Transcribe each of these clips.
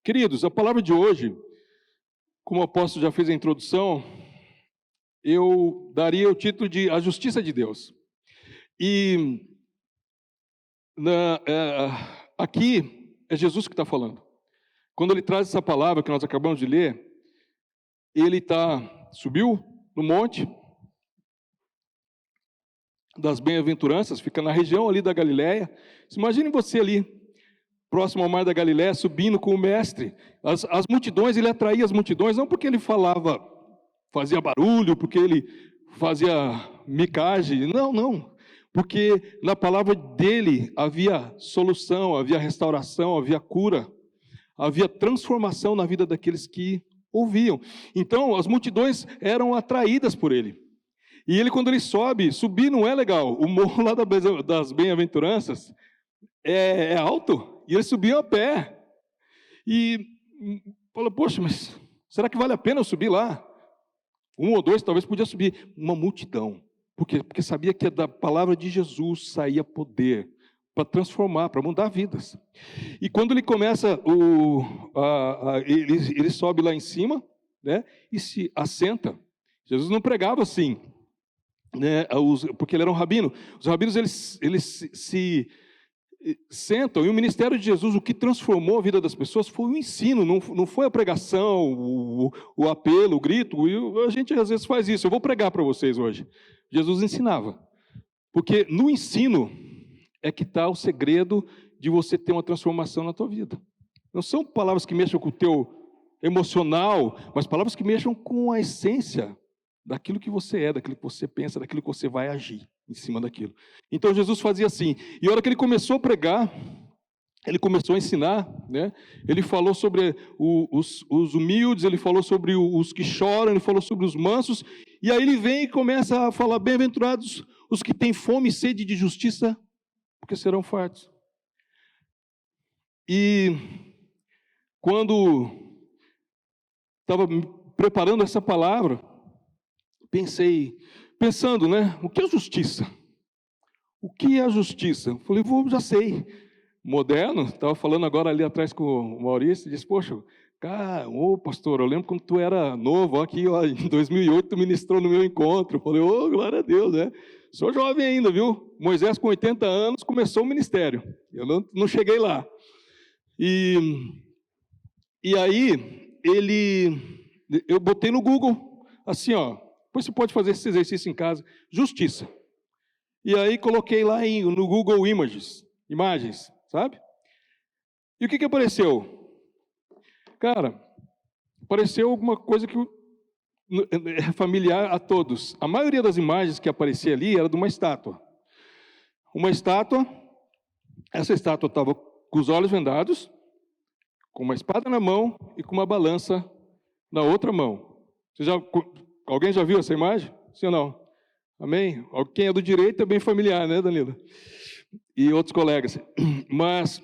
Queridos, a palavra de hoje, como o apóstolo já fez a introdução, eu daria o título de A Justiça de Deus. E aqui é Jesus que está falando. Quando ele traz essa palavra que nós acabamos de ler, ele subiu no monte das bem-aventuranças, fica na região ali da Galileia. Imagine você ali, próximo ao mar da Galileia, subindo com o mestre. As multidões, ele atraía as multidões, não porque ele falava, fazia barulho, porque ele fazia micagem, não. Porque na palavra dele havia solução, havia restauração, havia cura, havia transformação na vida daqueles que ouviam. Então, as multidões eram atraídas por ele. E ele, quando ele subir não é legal. O morro lá das bem-aventuranças é alto, e eles subiam a pé. E falou, poxa, mas será que vale a pena eu subir lá? Um ou dois talvez podia subir. Uma multidão. Por quê? Porque sabia que da palavra de Jesus saía poder para transformar, para mudar vidas. E quando ele começa, ele sobe lá em cima, né, e se assenta. Jesus não pregava assim, né, porque ele era um rabino. Os rabinos eles se sentam, e o ministério de Jesus, o que transformou a vida das pessoas foi o ensino, não foi a pregação, o apelo, o grito. E a gente às vezes faz isso. Eu vou pregar para vocês hoje. Jesus ensinava, porque no ensino é que está o segredo de você ter uma transformação na tua vida. Não são palavras que mexam com o teu emocional, mas palavras que mexam com a essência daquilo que você é, daquilo que você pensa, daquilo que você vai agir em cima daquilo. Então Jesus fazia assim, e a hora que ele começou a pregar, ele começou a ensinar, né? Ele falou sobre os humildes, ele falou sobre os que choram, ele falou sobre os mansos, e aí ele vem e começa a falar, bem-aventurados os que têm fome e sede de justiça, porque serão fartos. E quando estava preparando essa palavra, pensando, né? O que é justiça? O que é a justiça? Eu falei, já sei. Moderno, estava falando agora ali atrás com o Maurício, disse, poxa, cara, pastor, eu lembro quando tu era novo, aqui, em 2008 tu ministrou no meu encontro. Eu falei, glória a Deus, né? Sou jovem ainda, viu? Moisés com 80 anos começou o ministério. Eu não cheguei lá. E aí, eu botei no Google, assim, depois você pode fazer esse exercício em casa, justiça. E aí coloquei lá no Google imagens, sabe? E o que apareceu? Cara, apareceu alguma coisa que é familiar a todos. A maioria das imagens que aparecia ali era de uma estátua. Essa estátua estava com os olhos vendados, com uma espada na mão e com uma balança na outra mão. Alguém já viu essa imagem? Sim ou não? Amém? Quem é do direito é bem familiar, né, Danilo? E outros colegas. Mas,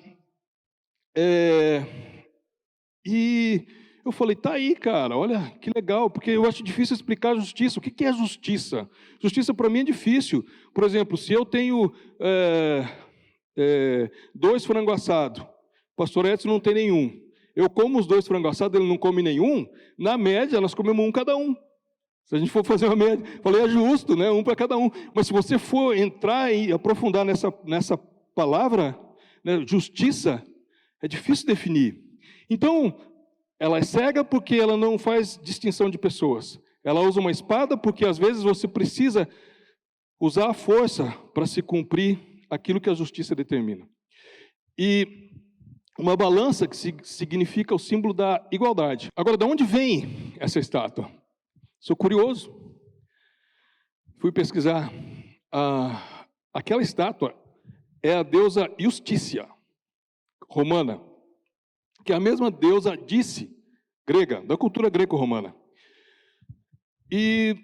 e eu falei, tá aí, cara, olha, que legal, porque eu acho difícil explicar a justiça. O que é justiça? Justiça para mim é difícil. Por exemplo, se eu tenho 2 frangos assados, o pastor Edson não tem nenhum. Eu como os 2 frangos assados, ele não come nenhum, na média nós comemos um cada um. Se a gente for fazer uma média, falei, é justo, né? Um para cada um. Mas se você for entrar e aprofundar nessa palavra, né, justiça, é difícil definir. Então, ela é cega porque ela não faz distinção de pessoas. Ela usa uma espada porque às vezes você precisa usar a força para se cumprir aquilo que a justiça determina. E uma balança que significa o símbolo da igualdade. Agora, de onde vem essa estátua? Sou curioso, fui pesquisar. Aquela estátua é a deusa Justícia, romana, que é a mesma deusa Dice, grega, da cultura greco-romana. E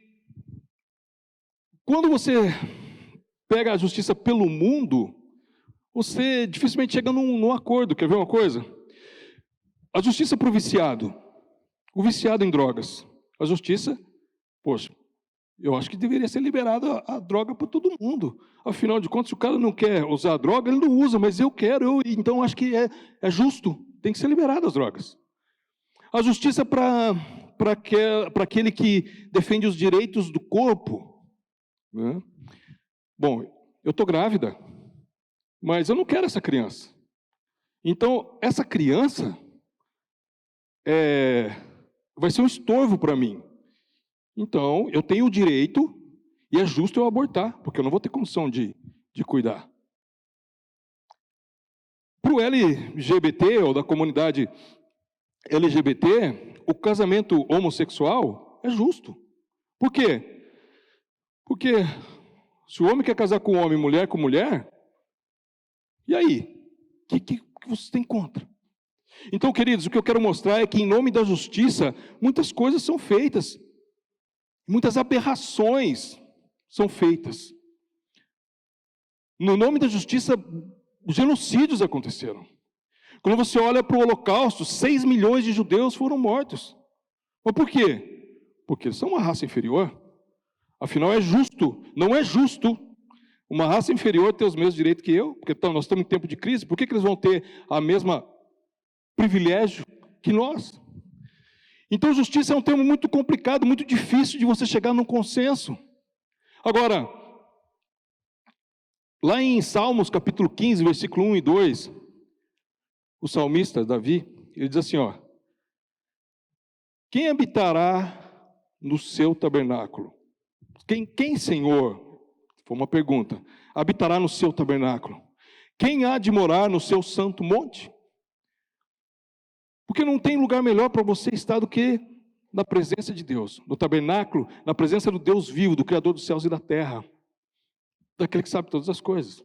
quando você pega a justiça pelo mundo, você dificilmente chega num acordo. Quer ver uma coisa? A justiça para o viciado em drogas, a justiça, poxa, eu acho que deveria ser liberada a droga para todo mundo. Afinal de contas, se o cara não quer usar a droga, ele não usa, mas eu quero, então acho que é justo, tem que ser liberado as drogas. A justiça para aquele que defende os direitos do corpo, né? Bom, eu estou grávida, mas eu não quero essa criança. Então, essa criança vai ser um estorvo para mim. Então, eu tenho o direito, e é justo eu abortar, porque eu não vou ter condição de cuidar. Para o LGBT, ou da comunidade LGBT, o casamento homossexual é justo. Por quê? Porque se o homem quer casar com homem, mulher com mulher, e aí? O que você tem contra? Então, queridos, o que eu quero mostrar é que em nome da justiça, muitas coisas são feitas. Muitas aberrações são feitas. No nome da justiça, genocídios aconteceram. Quando você olha para o Holocausto, 6 milhões de judeus foram mortos. Mas por quê? Porque eles são uma raça inferior. Afinal, é justo, não é justo uma raça inferior ter os mesmos direitos que eu, porque nós estamos em tempo de crise, por que eles vão ter a mesma privilégio que nós? Então, justiça é um termo muito complicado, muito difícil de você chegar num consenso. Agora, lá em Salmos, capítulo 15, versículo 1 e 2, o salmista, Davi, ele diz assim, ó: quem habitará no seu tabernáculo? Quem, Senhor, foi uma pergunta, habitará no seu tabernáculo? Quem há de morar no seu santo monte? Porque não tem lugar melhor para você estar do que na presença de Deus, no tabernáculo, na presença do Deus vivo, do Criador dos céus e da terra, daquele que sabe todas as coisas.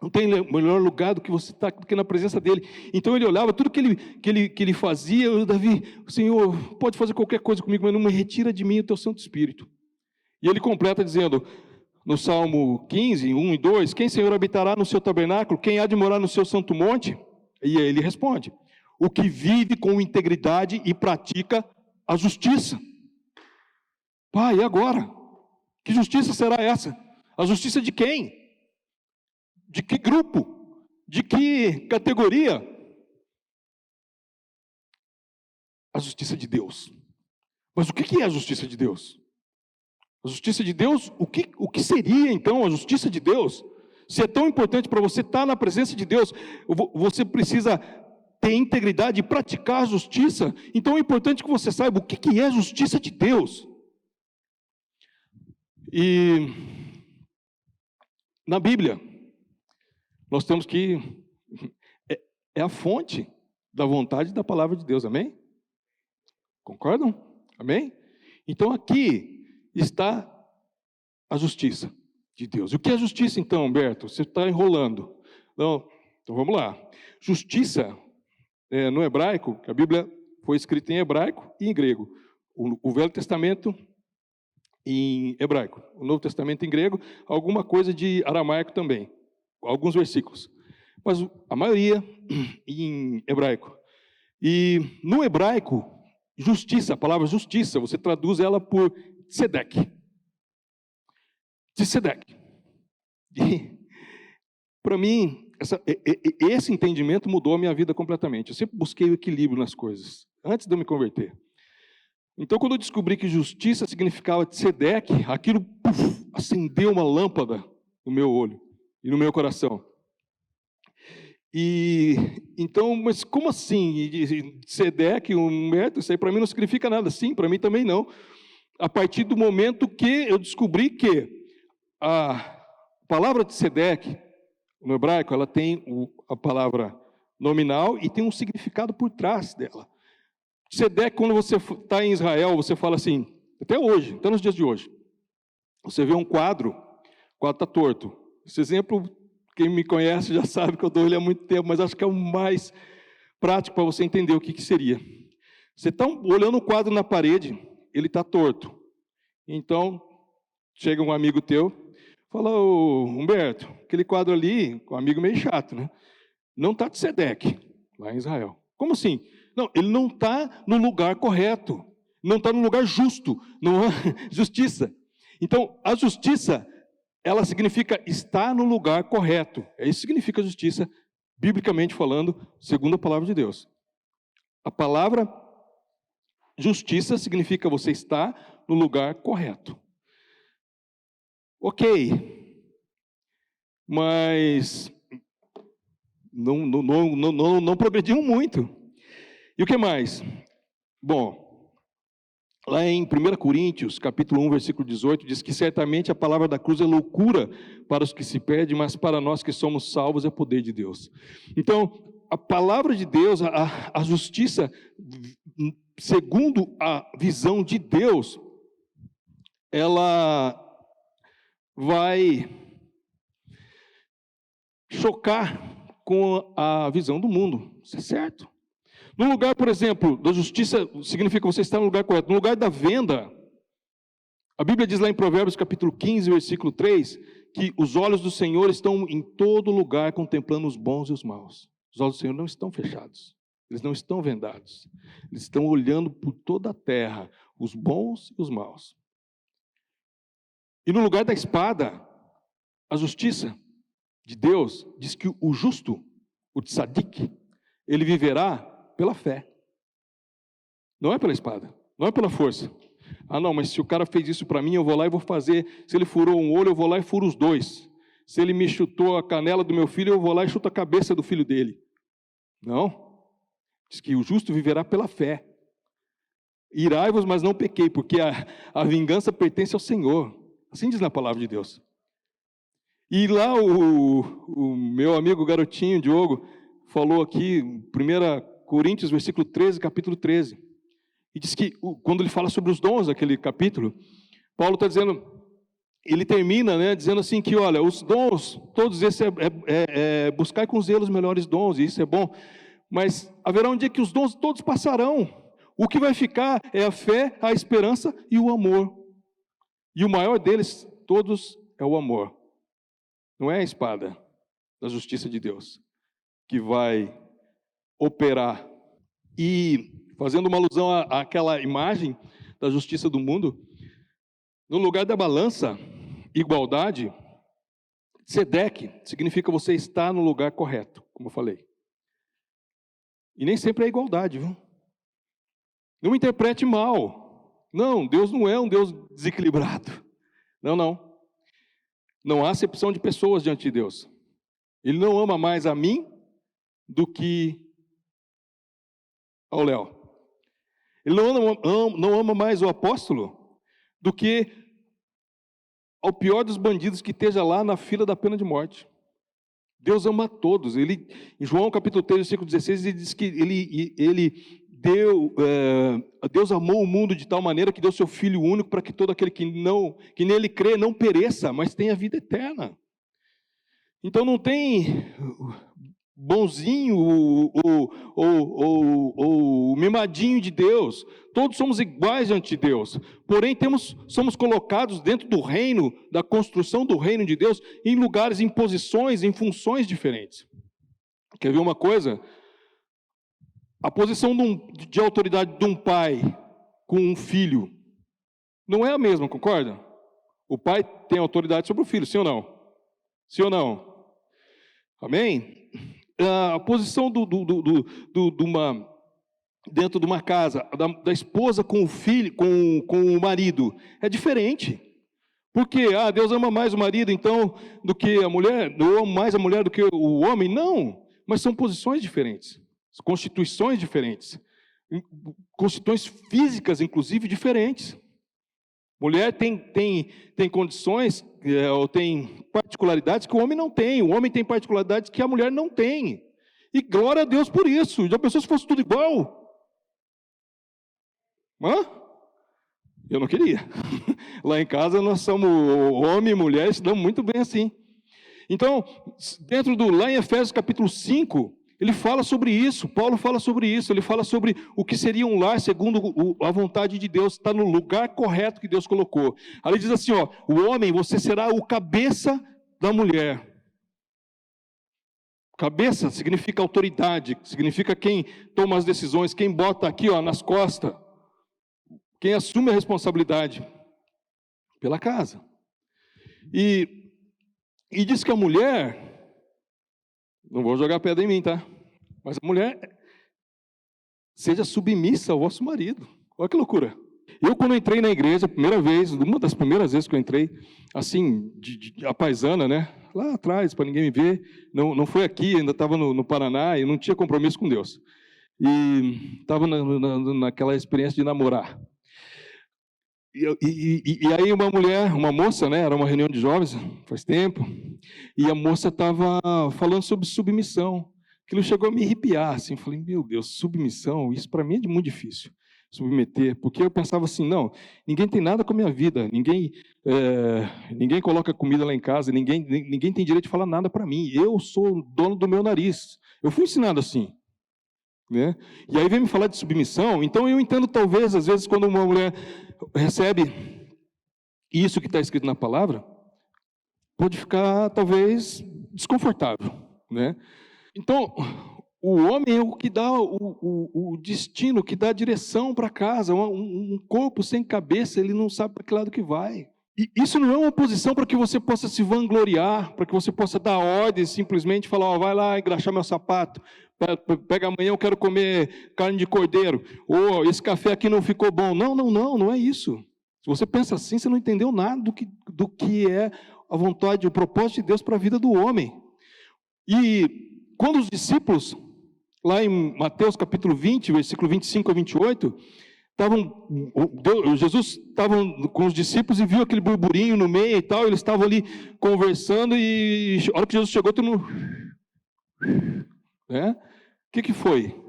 Não tem melhor lugar do que você estar do que na presença dele. Então ele olhava tudo que ele fazia, Davi, o Senhor pode fazer qualquer coisa comigo, mas não me retira de mim o teu Santo Espírito. E ele completa dizendo, no Salmo 15, 1 e 2, quem, Senhor, habitará no seu tabernáculo? Quem há de morar no seu santo monte? E aí ele responde, o que vive com integridade e pratica a justiça. Pai, e agora? Que justiça será essa? A justiça de quem? De que grupo? De que categoria? A justiça de Deus. Mas o que é a justiça de Deus? A justiça de Deus, o que seria então a justiça de Deus? Se é tão importante para você estar na presença de Deus, você precisa ter integridade e praticar a justiça. Então é importante que você saiba o que é a justiça de Deus. E na Bíblia, nós temos que é a fonte da vontade da palavra de Deus, amém? Concordam? Amém? Então aqui está a justiça de Deus. O que é justiça então, Humberto? Você está enrolando. Não, então vamos lá. Justiça, no hebraico, que a Bíblia foi escrita em hebraico e em grego. O Velho Testamento em hebraico, o Novo Testamento em grego, alguma coisa de aramaico também, alguns versículos. Mas a maioria em hebraico. E no hebraico, justiça, a palavra justiça, você traduz ela por tzedek. Tzedek. E, para mim, esse entendimento mudou a minha vida completamente. Eu sempre busquei o equilíbrio nas coisas, antes de eu me converter. Então, quando eu descobri que justiça significava tzedek, aquilo acendeu uma lâmpada no meu olho e no meu coração. E então, mas como assim? Tzedek, Humberto, isso aí para mim não significa nada. Sim, para mim também não. A partir do momento que eu descobri que a palavra tzedek, no hebraico, ela tem a palavra nominal e tem um significado por trás dela. Tzedek, quando você está em Israel, você fala assim, até hoje, até nos dias de hoje, você vê um quadro, o quadro está torto. Esse exemplo, quem me conhece já sabe que eu dou ele há muito tempo, mas acho que é o mais prático para você entender o que seria. Você está olhando o quadro na parede, ele está torto. Então, chega um amigo teu, fala, ô Humberto, aquele quadro ali, um amigo meio chato, né? Não está tzedek, lá em Israel. Como assim? Não, ele não está no lugar correto, não está no lugar justo, não há justiça. Então, a justiça, ela significa estar no lugar correto. É isso que significa justiça, biblicamente falando, segundo a palavra de Deus. A palavra justiça significa você estar no lugar correto. Ok, mas não progrediu muito. E o que mais? Bom, lá em 1 Coríntios, capítulo 1, versículo 18, diz que certamente a palavra da cruz é loucura para os que se perdem, mas para nós que somos salvos é poder de Deus. Então, a palavra de Deus, a justiça, segundo a visão de Deus, ela vai chocar com a visão do mundo. Isso é certo. No lugar, por exemplo, da justiça, significa você estar no lugar correto. No lugar da venda, a Bíblia diz lá em Provérbios capítulo 15, versículo 3, que os olhos do Senhor estão em todo lugar contemplando os bons e os maus. Os olhos do Senhor não estão fechados, eles não estão vendados. Eles estão olhando por toda a terra, os bons e os maus. E no lugar da espada, a justiça de Deus diz que o justo, o tzadik, ele viverá pela fé. Não é pela espada, não é pela força. Ah não, mas se o cara fez isso para mim, eu vou lá e vou fazer. Se ele furou um olho, eu vou lá e furo os dois. Se ele me chutou a canela do meu filho, eu vou lá e chuto a cabeça do filho dele. Não. Diz que o justo viverá pela fé. Irai-vos, mas não pequei, porque a vingança pertence ao Senhor. Assim diz na palavra de Deus. E lá o meu amigo garotinho, Diogo, falou aqui, 1 Coríntios, versículo 13, capítulo 13. E diz que, quando ele fala sobre os dons daquele capítulo, Paulo está dizendo, ele termina, né, dizendo assim que, olha, os dons, todos esses buscar com zelo os melhores dons, e isso é bom, mas haverá um dia que os dons todos passarão. O que vai ficar é a fé, a esperança e o amor. E o maior deles, todos, é o amor. Não é a espada da justiça de Deus que vai operar. E, fazendo uma alusão àquela imagem da justiça do mundo, no lugar da balança, igualdade, tzedek significa você estar no lugar correto, como eu falei. E nem sempre é igualdade, viu? Não interprete mal. Não, Deus não é um Deus desequilibrado. Não. Não há acepção de pessoas diante de Deus. Ele não ama mais a mim do que ao Léo. Ele não ama mais o apóstolo do que ao pior dos bandidos que esteja lá na fila da pena de morte. Deus ama a todos. Em João capítulo 3, versículo 16, ele diz que Deus amou o mundo de tal maneira que deu seu Filho único para que todo aquele que nele crê não pereça, mas tenha vida eterna. Então não tem bonzinho ou mimadinho de Deus. Todos somos iguais diante de Deus. Porém, somos colocados dentro do reino, da construção do reino de Deus, em lugares, em posições, em funções diferentes. Quer ver uma coisa? A posição de autoridade de um pai com um filho não é a mesma, concorda? O pai tem autoridade sobre o filho, sim ou não? Sim ou não? Amém? A posição dentro de uma casa, da esposa com o filho, com o marido, é diferente. Porque Deus ama mais o marido, então, do que a mulher, eu amo mais a mulher do que o homem? Não, mas são posições diferentes, constituições diferentes, constituições físicas, inclusive, diferentes. Mulher tem condições, ou tem particularidades que o homem não tem. O homem tem particularidades que a mulher não tem. E glória a Deus por isso. Já pensou se fosse tudo igual? Eu não queria. Lá em casa nós somos homem e mulher, se damos muito bem assim. Então, lá em Efésios capítulo 5, ele fala sobre isso, Paulo fala sobre isso, ele fala sobre o que seria um lar segundo a vontade de Deus, está no lugar correto que Deus colocou. Ali diz assim, o homem, você será o cabeça da mulher. Cabeça significa autoridade, significa quem toma as decisões, quem bota aqui nas costas, quem assume a responsabilidade pela casa. E diz que a mulher, não vou jogar pedra em mim, tá? Mas a mulher seja submissa ao vosso marido. Olha que loucura. Eu, quando entrei na igreja, a primeira vez, uma das primeiras vezes que eu entrei, assim, a paisana, né? Lá atrás, para ninguém me ver. Não foi aqui, ainda estava no Paraná e não tinha compromisso com Deus. E estava naquela experiência de namorar. E aí uma mulher, uma moça, né? Era uma reunião de jovens, faz tempo. E a moça estava falando sobre submissão. Aquilo chegou a me arrepiar, assim. Falei, meu Deus, submissão, isso para mim é muito difícil. Submeter, porque eu pensava assim, não, ninguém tem nada com a minha vida, ninguém coloca comida lá em casa, ninguém tem direito de falar nada para mim, eu sou dono do meu nariz. Eu fui ensinado assim, né? E aí vem me falar de submissão, então eu entendo talvez, às vezes, quando uma mulher recebe isso que está escrito na palavra, pode ficar, talvez, desconfortável, né? Então, o homem é o que dá o destino, que dá a direção para casa. Um corpo sem cabeça, ele não sabe para que lado que vai. E isso não é uma posição para que você possa se vangloriar, para que você possa dar ordens, simplesmente falar, ó, vai lá engraxar meu sapato, pega amanhã eu quero comer carne de cordeiro, ou esse café aqui não ficou bom. Não é isso. Se você pensa assim, você não entendeu nada do que é a vontade, o propósito de Deus para a vida do homem. E quando os discípulos, lá em Mateus capítulo 20, versículo 25 a 28, Jesus estava com os discípulos e viu aquele burburinho no meio e tal, eles estavam ali conversando e a hora que Jesus chegou, todo mundo... né? O que foi?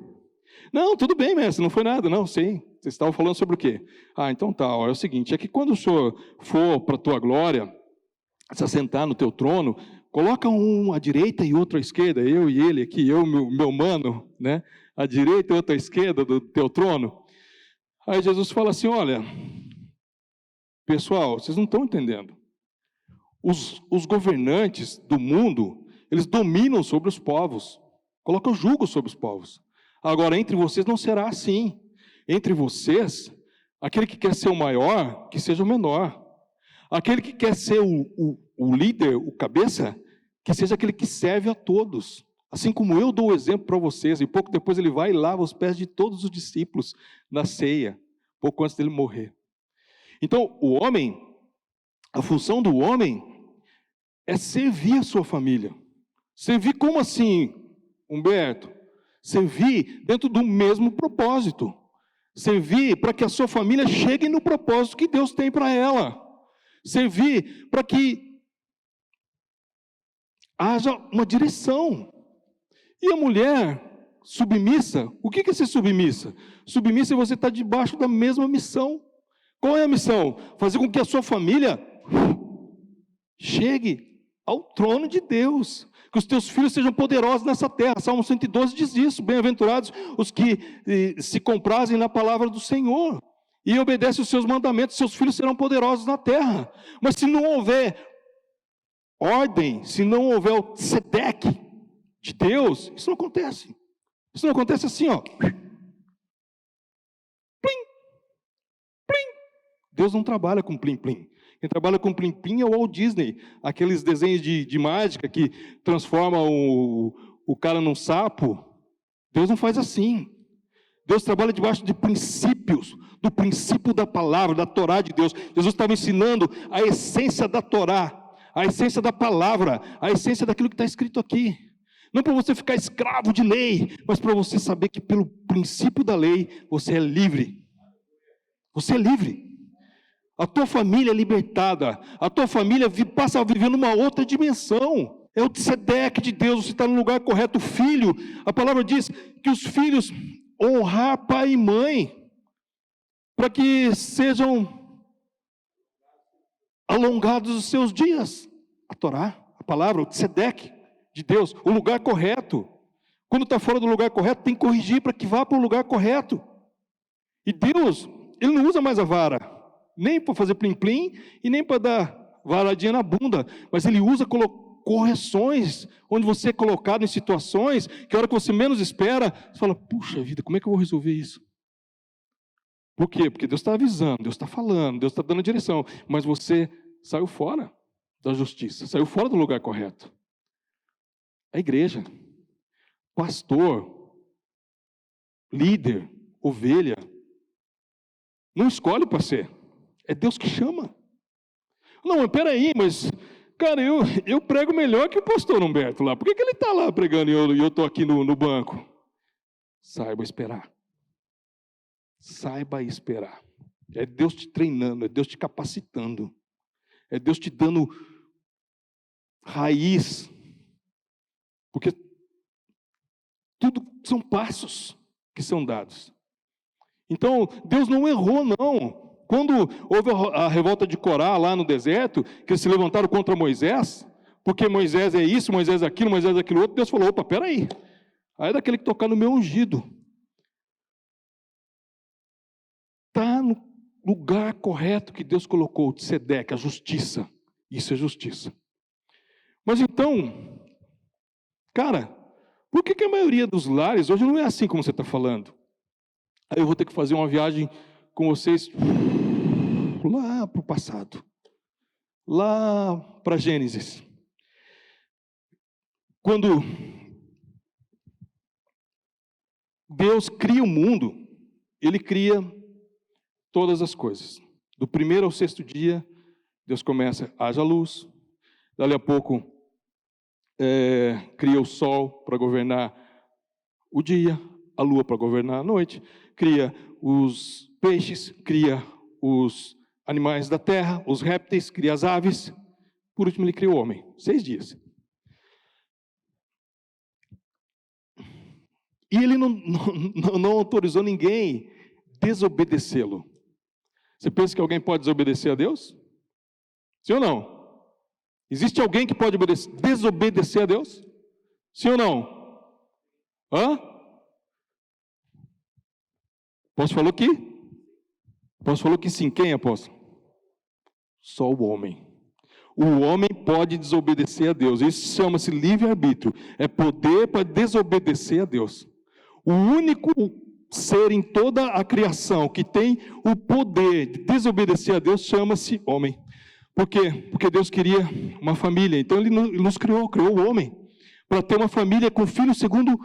Não, tudo bem, mestre, não foi nada, não, sim. Vocês estavam falando sobre o quê? Então tá, ó, é o seguinte, é que quando o Senhor for para a tua glória, se assentar no teu trono, coloca um à direita e outro à esquerda, eu e ele aqui, meu mano, né? À direita e outro à esquerda do teu trono. Aí Jesus fala assim, olha, pessoal, vocês não estão entendendo. Os governantes do mundo, eles dominam sobre os povos, colocam jugo sobre os povos. Agora, entre vocês não será assim. Entre vocês, aquele que quer ser o maior, que seja o menor. Aquele que quer ser o líder, o cabeça, que seja aquele que serve a todos. Assim como eu dou o exemplo para vocês, e pouco depois ele vai e lava os pés de todos os discípulos na ceia, pouco antes dele morrer. Então, o homem, a função do homem é servir a sua família. Servir como assim, Humberto? Servir dentro do mesmo propósito. Servir para que a sua família chegue no propósito que Deus tem para ela. Servir para que haja uma direção. E a mulher submissa, o que é ser submissa? Submissa é você estar debaixo da mesma missão. Qual é a missão? Fazer com que a sua família chegue ao trono de Deus. Que os teus filhos sejam poderosos nessa terra. Salmo 112 diz isso. Bem-aventurados os que se comprazem na palavra do Senhor e obedecem os seus mandamentos, seus filhos serão poderosos na terra. Mas se não houver ordem, se não houver o tzedeque de Deus, isso não acontece. Isso não acontece assim, ó. Plim, plim. Deus não trabalha com plim-plim. Quem trabalha com plim-plim é o Walt Disney, aqueles desenhos de mágica que transforma o cara num sapo. Deus não faz assim. Deus trabalha debaixo de princípios, do princípio da palavra, da Torá de Deus. Jesus estava ensinando a essência da Torá, a essência da palavra, a essência daquilo que está escrito aqui. Não para você ficar escravo de lei, mas para você saber que pelo princípio da lei, você é livre. Você é livre. A tua família é libertada. A tua família passa a viver numa outra dimensão. É o tzedeque de Deus, você está no lugar correto. O filho, a palavra diz que os filhos honrar pai e mãe, para que sejam alongados os seus dias. A Torá, a palavra, o tzedeque de Deus, o lugar correto. Quando está fora do lugar correto, tem que corrigir para que vá para o lugar correto. E Deus, Ele não usa mais a vara, nem para fazer plim-plim e nem para dar varadinha na bunda, mas Ele usa correções, onde você é colocado em situações que a hora que você menos espera, você fala, puxa vida, como é que eu vou resolver isso? Por quê? Porque Deus está avisando, Deus está falando, Deus está dando direção, mas você saiu fora da justiça, saiu fora do lugar correto. A igreja, pastor, líder, ovelha, Não escolhe para ser. É Deus que chama. Não, mas peraí, mas, cara, eu prego melhor que o pastor Humberto lá. Por que ele está lá pregando e eu estou aqui no banco? Saiba esperar. Saiba esperar. É Deus te treinando, é Deus te capacitando. É Deus te dando raiz. Porque tudo são passos que são dados. Então, Deus não errou, não. Quando houve a revolta de Corá lá no deserto, que eles se levantaram contra Moisés, porque Moisés é isso, Moisés é aquilo, Moisés é aquilo outro, Deus falou, opa, peraí. Aí é daquele que tocar no meu ungido. Está no lugar correto que Deus colocou, de Sedeque, a justiça. Isso é justiça. Mas então, cara, por que a maioria dos lares hoje não é assim como você está falando? Aí eu vou ter que fazer uma viagem com vocês lá para o passado, lá para Gênesis. Quando Deus cria o mundo, Ele cria todas as coisas. Do primeiro ao sexto dia, Deus começa, haja luz. Dali a pouco, cria o sol para governar o dia, a lua para governar a noite, cria os peixes, cria os animais da terra, os répteis, cria as aves. Por último, Ele cria o homem. 6 dias. E Ele não autorizou ninguém desobedecê-lo. Você pensa que alguém pode desobedecer a Deus? Sim ou não? Existe alguém que pode desobedecer a Deus? Sim ou não? Hã? Posso falar que? Posso falar que sim. Quem, apóstolo? Só o homem. O homem pode desobedecer a Deus. Isso chama-se livre-arbítrio. É poder para desobedecer a Deus. O único ser em toda a criação que tem o poder de desobedecer a Deus chama-se homem. Por quê? Porque Deus queria uma família. Então Ele nos criou o homem, para ter uma família com filho segundo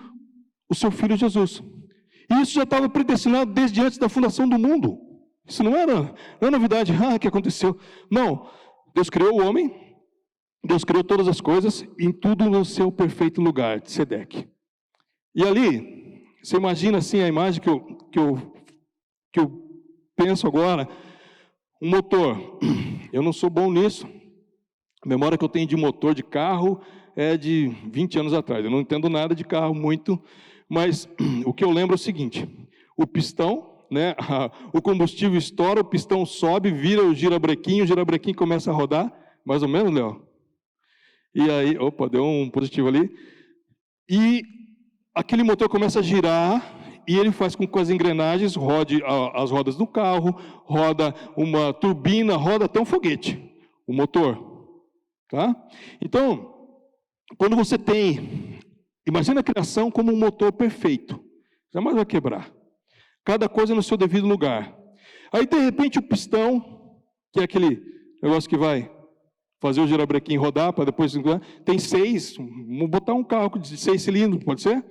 o seu Filho Jesus. E isso já estava predestinado desde antes da fundação do mundo. Isso não é novidade. Que aconteceu? Não. Deus criou o homem, Deus criou todas as coisas, em tudo no seu perfeito lugar, de Sedeque. E ali, você imagina assim a imagem que eu penso agora, um motor. Eu não sou bom nisso. A memória que eu tenho de motor de carro é de 20 anos atrás. Eu não entendo nada de carro muito, mas o que eu lembro é o seguinte: o pistão, né, o combustível estoura, o pistão sobe, vira o girabrequim começa a rodar, mais ou menos, Léo? E aí, opa, deu um positivo ali. E aquele motor começa a girar, e ele faz com que as engrenagens rode as rodas do carro, roda uma turbina, roda até um foguete, o motor. Tá? Então, quando você tem, imagina a criação como um motor perfeito, jamais vai quebrar. Cada coisa no seu devido lugar. Aí, de repente, o pistão, que é aquele negócio que vai fazer o girabrequim rodar, para depois... Tem 6, vamos botar um carro de 6 cilindros, pode ser?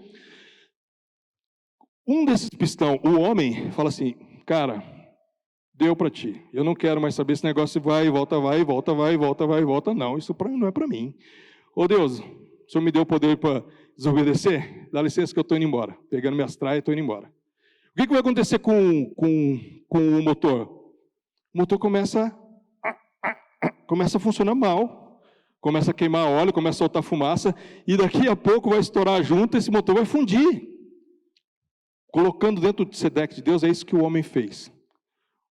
Um desses pistão, o homem, fala assim, cara, deu para ti. Eu não quero mais saber esse negócio vai e volta, vai e volta, vai e volta, vai e volta. Não, isso não é para mim. Ô Deus, o Senhor me deu o poder para desobedecer? Dá licença que eu estou indo embora. Pegando minhas traias, estou indo embora. O que vai acontecer com o motor? O motor começa a funcionar mal. Começa a queimar óleo, começa a soltar fumaça. E daqui a pouco vai estourar junto, esse motor vai fundir. Colocando dentro do Sedeque de Deus, é isso que o homem fez.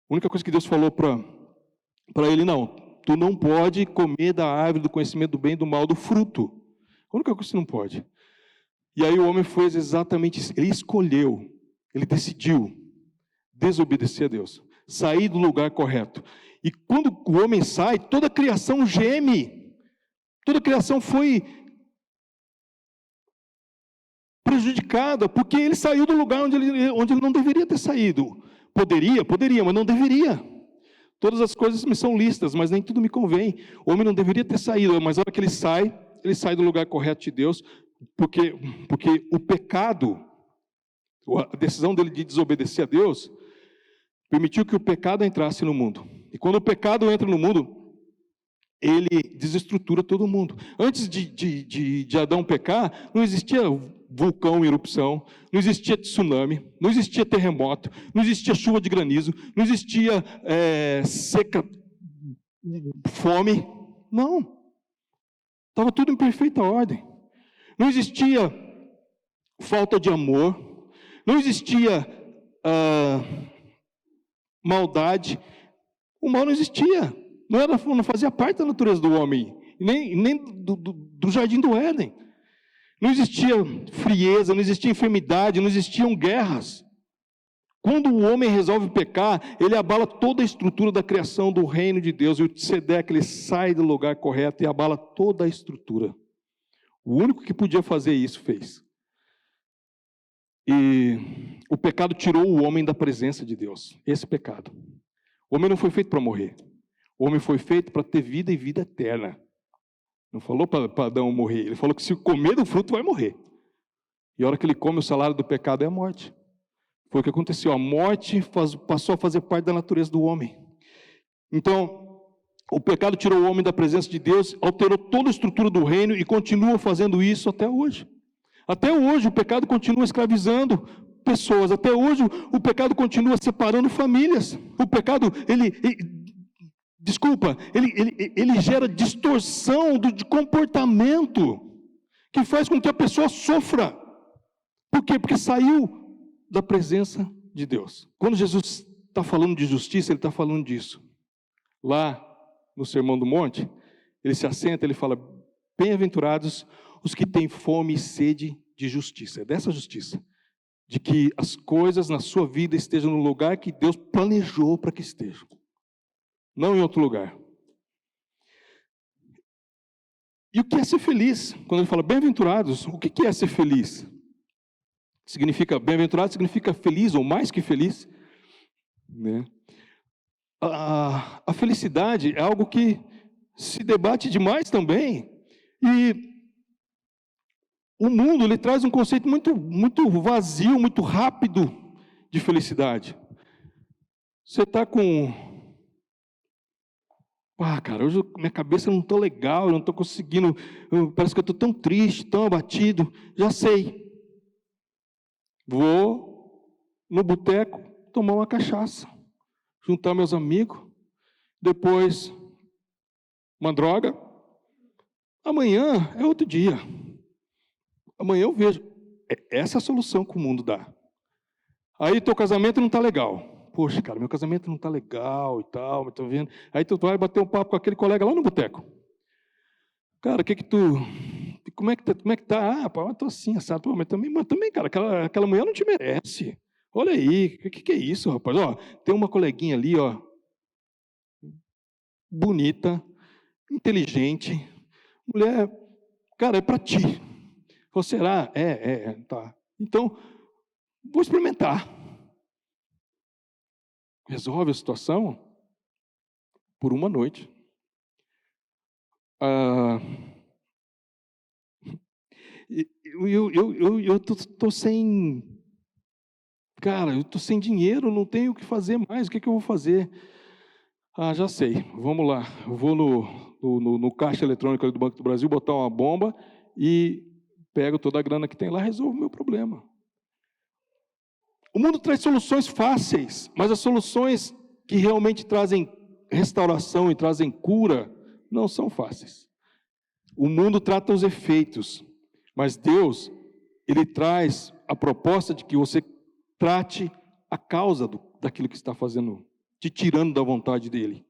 A única coisa que Deus falou para ele, não, tu não pode comer da árvore do conhecimento do bem e do mal, do fruto. A única coisa que você não pode. E aí o homem fez exatamente isso. Ele escolheu, ele decidiu desobedecer a Deus, sair do lugar correto. E quando o homem sai, toda a criação geme. Toda a criação foi prejudicada, porque ele saiu do lugar onde ele não deveria ter saído. Poderia, mas não deveria. Todas as coisas me são lícitas, mas nem tudo me convém. O homem não deveria ter saído, mas a hora que ele sai do lugar correto de Deus, porque o pecado, a decisão dele de desobedecer a Deus, permitiu que o pecado entrasse no mundo. E quando o pecado entra no mundo, ele desestrutura todo mundo. Antes de Adão pecar, não existia vulcão em erupção, não existia tsunami, não existia terremoto, não existia chuva de granizo, não existia seca, fome. Não. Estava tudo em perfeita ordem. Não existia falta de amor, não existia maldade. O mal não existia. Não fazia parte da natureza do homem, nem do jardim do Éden. Não existia frieza, não existia enfermidade, não existiam guerras. Quando o homem resolve pecar, ele abala toda a estrutura da criação do reino de Deus. E o Tzedeque, ele sai do lugar correto e abala toda a estrutura. O único que podia fazer isso, fez. E o pecado tirou o homem da presença de Deus. Esse pecado. O homem não foi feito para morrer. O homem foi feito para ter vida e vida eterna. Não falou para Adão morrer. Ele falou que se comer do fruto vai morrer. E a hora que ele come, o salário do pecado é a morte. Foi o que aconteceu. A morte passou a fazer parte da natureza do homem. Então, o pecado tirou o homem da presença de Deus, alterou toda a estrutura do reino e continua fazendo isso até hoje. Até hoje o pecado continua escravizando pessoas. Até hoje o pecado continua separando famílias. O pecado, ele gera distorção de comportamento que faz com que a pessoa sofra. Por quê? Porque saiu da presença de Deus. Quando Jesus está falando de justiça, ele está falando disso. Lá no Sermão do Monte, ele se assenta, ele fala: bem-aventurados os que têm fome e sede de justiça. É dessa justiça. De que as coisas na sua vida estejam no lugar que Deus planejou para que estejam. Não em outro lugar. E o que é ser feliz? Quando ele fala bem-aventurados, o que é ser feliz? Significa, bem-aventurado significa feliz ou mais que feliz. Né? A felicidade é algo que se debate demais também. E o mundo ele traz um conceito muito vazio, muito rápido de felicidade. Você está com... cara, hoje minha cabeça não está legal, eu não estou conseguindo... Parece que eu estou tão triste, tão abatido. Já sei. Vou no boteco tomar uma cachaça, juntar meus amigos, depois uma droga. Amanhã é outro dia. Amanhã eu vejo. Essa é a solução que o mundo dá. Aí teu casamento não está legal. Poxa, cara, meu casamento não está legal e tal, mas tô vendo. Aí tu vai bater um papo com aquele colega lá no boteco. Cara, como é que tá? Ah, pô, eu tô assim, assado. Pô, mas também, cara, aquela mulher não te merece. Olha aí, o que é isso, rapaz? Ó, tem uma coleguinha ali, ó, bonita, inteligente, mulher, cara, é para ti. Você será? Tá. Então, vou experimentar. Resolve a situação por uma noite. Eu tô sem... Cara, eu tô sem dinheiro, não tenho o que fazer mais. O que eu vou fazer? Já sei. Vamos lá. Eu vou no caixa eletrônico do Banco do Brasil, botar uma bomba e pego toda a grana que tem lá, resolvo o meu problema. O mundo traz soluções fáceis, mas as soluções que realmente trazem restauração e trazem cura não são fáceis. O mundo trata os efeitos, mas Deus, Ele traz a proposta de que você trate a causa daquilo que está fazendo, te tirando da vontade dEle.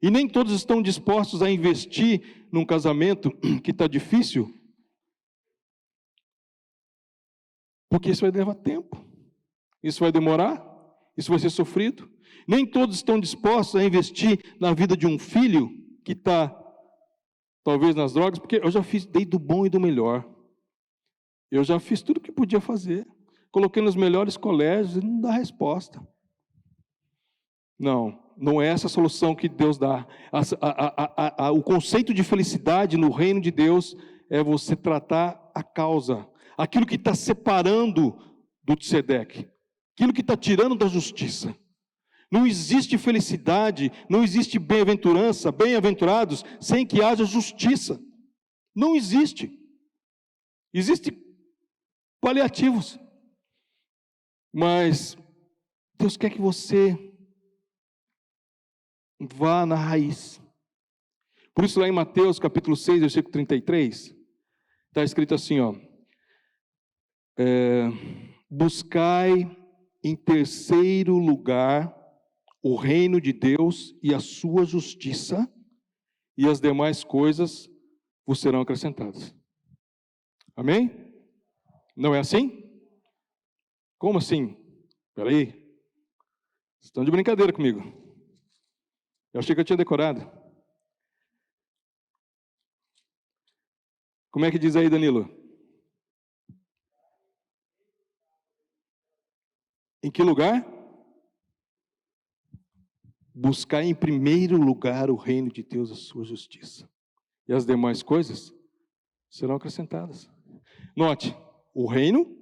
E nem todos estão dispostos a investir num casamento que está difícil, porque isso vai levar tempo, isso vai demorar, isso vai ser sofrido. Nem todos estão dispostos a investir na vida de um filho que está, talvez, nas drogas, porque eu já dei do bom e do melhor. Eu já fiz tudo o que podia fazer. Coloquei nos melhores colégios e não dá resposta. Não é essa a solução que Deus dá. O conceito de felicidade no reino de Deus é você tratar a causa, aquilo que está separando do Tzedeque, aquilo que está tirando da justiça. Não existe felicidade, não existe bem-aventurança, bem-aventurados, sem que haja justiça. Não existe. Existem paliativos. Mas Deus quer que você vá na raiz. Por isso lá em Mateus capítulo 6, versículo 33, está escrito assim, ó. Buscai em terceiro lugar o reino de Deus e a sua justiça, e as demais coisas vos serão acrescentadas. Amém? Não é assim? Como assim? Espera aí. Vocês estão de brincadeira comigo. Eu achei que eu tinha decorado. Como é que diz aí, Danilo? Em que lugar? Buscar em primeiro lugar o reino de Deus, a sua justiça. E as demais coisas serão acrescentadas. Note, o reino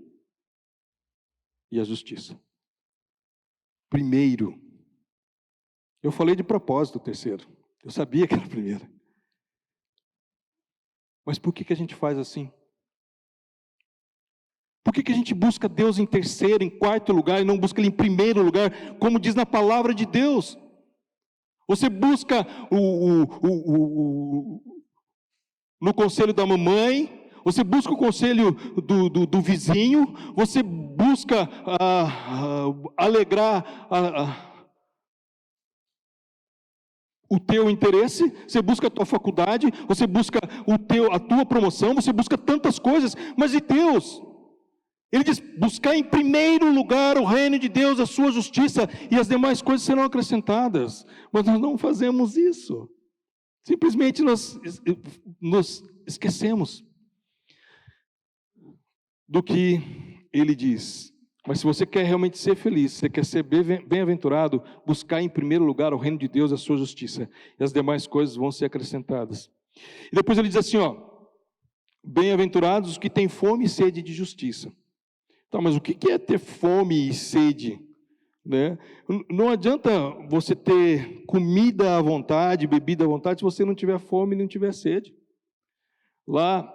e a justiça. Primeiro. Eu falei de propósito o terceiro. Eu sabia que era o primeiro. Mas por que a gente faz assim? Por que a gente busca Deus em terceiro, em quarto lugar, e não busca Ele em primeiro lugar, como diz na palavra de Deus? Você busca no conselho da mamãe, você busca o conselho do vizinho, você busca alegrar o teu interesse, você busca a tua faculdade, você busca a tua promoção, você busca tantas coisas, mas e Deus? Ele diz, buscar em primeiro lugar o reino de Deus, a sua justiça, e as demais coisas serão acrescentadas. Mas nós não fazemos isso. Simplesmente nós nos esquecemos do que ele diz. Mas se você quer realmente ser feliz, se você quer ser bem-aventurado, buscar em primeiro lugar o reino de Deus, a sua justiça, e as demais coisas vão ser acrescentadas. E depois ele diz assim, ó, bem-aventurados os que têm fome e sede de justiça. Tá, mas o que é ter fome e sede? Né? Não adianta você ter comida à vontade, bebida à vontade, se você não tiver fome e não tiver sede. Lá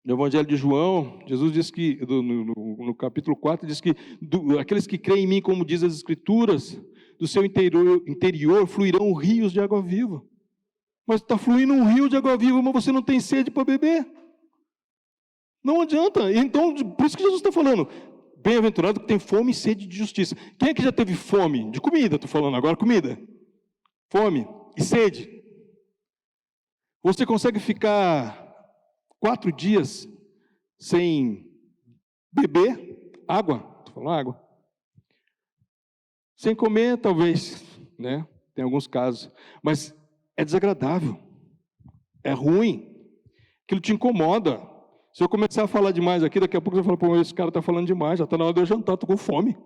no Evangelho de João, Jesus diz que, no capítulo 4, diz que aqueles que creem em mim, como diz as Escrituras, do seu interior fluirão rios de água viva. Mas está fluindo um rio de água viva, mas você não tem sede para beber. Não adianta. Então, por isso que Jesus está falando, bem-aventurado que tem fome e sede de justiça. Quem é que já teve fome? De comida, estou falando agora, comida. Fome e sede. Você consegue ficar 4 dias sem beber água? Estou falando água. Sem comer, talvez, né? Tem alguns casos. Mas é desagradável. É ruim. Aquilo te incomoda. Se eu começar a falar demais aqui, daqui a pouco você fala, pô, esse cara está falando demais, já está na hora de eu jantar, estou com fome.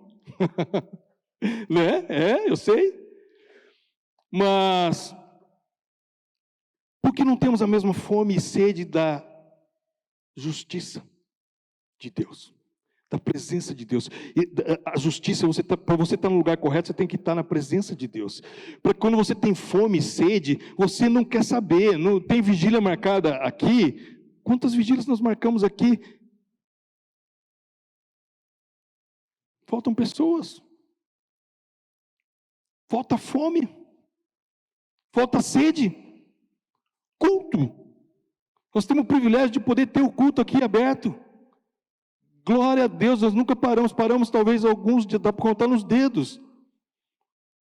Né? Eu sei. Mas, por que não temos a mesma fome e sede da justiça de Deus? Da presença de Deus. E a justiça, para você estar no lugar correto, você tem que estar na presença de Deus. Porque quando você tem fome e sede, você não quer saber, não tem vigília marcada aqui. Quantas vigílias nós marcamos aqui? Faltam pessoas. Falta fome. Falta sede. Culto. Nós temos o privilégio de poder ter o culto aqui aberto. Glória a Deus, nós nunca paramos talvez alguns, dá para contar nos dedos.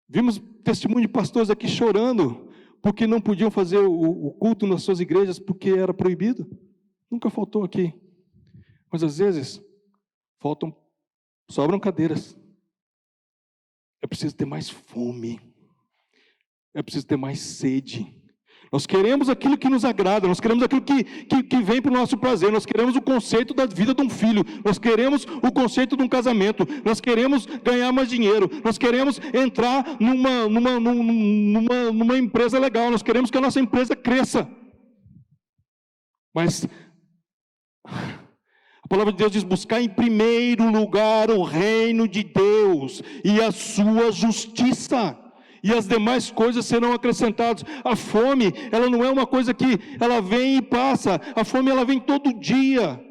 Vimos testemunho de pastores aqui chorando, porque não podiam fazer o culto nas suas igrejas, porque era proibido. Nunca faltou aqui. Mas às vezes, sobram cadeiras. É preciso ter mais fome. É preciso ter mais sede. Nós queremos aquilo que nos agrada, nós queremos aquilo que vem para o nosso prazer, nós queremos o conceito da vida de um filho, nós queremos o conceito de um casamento, nós queremos ganhar mais dinheiro, nós queremos entrar numa empresa legal, nós queremos que a nossa empresa cresça. Mas A palavra de Deus diz: buscar em primeiro lugar o reino de Deus e a sua justiça, e as demais coisas serão acrescentadas. A fome, ela não é uma coisa que ela vem e passa. A fome, ela vem todo dia.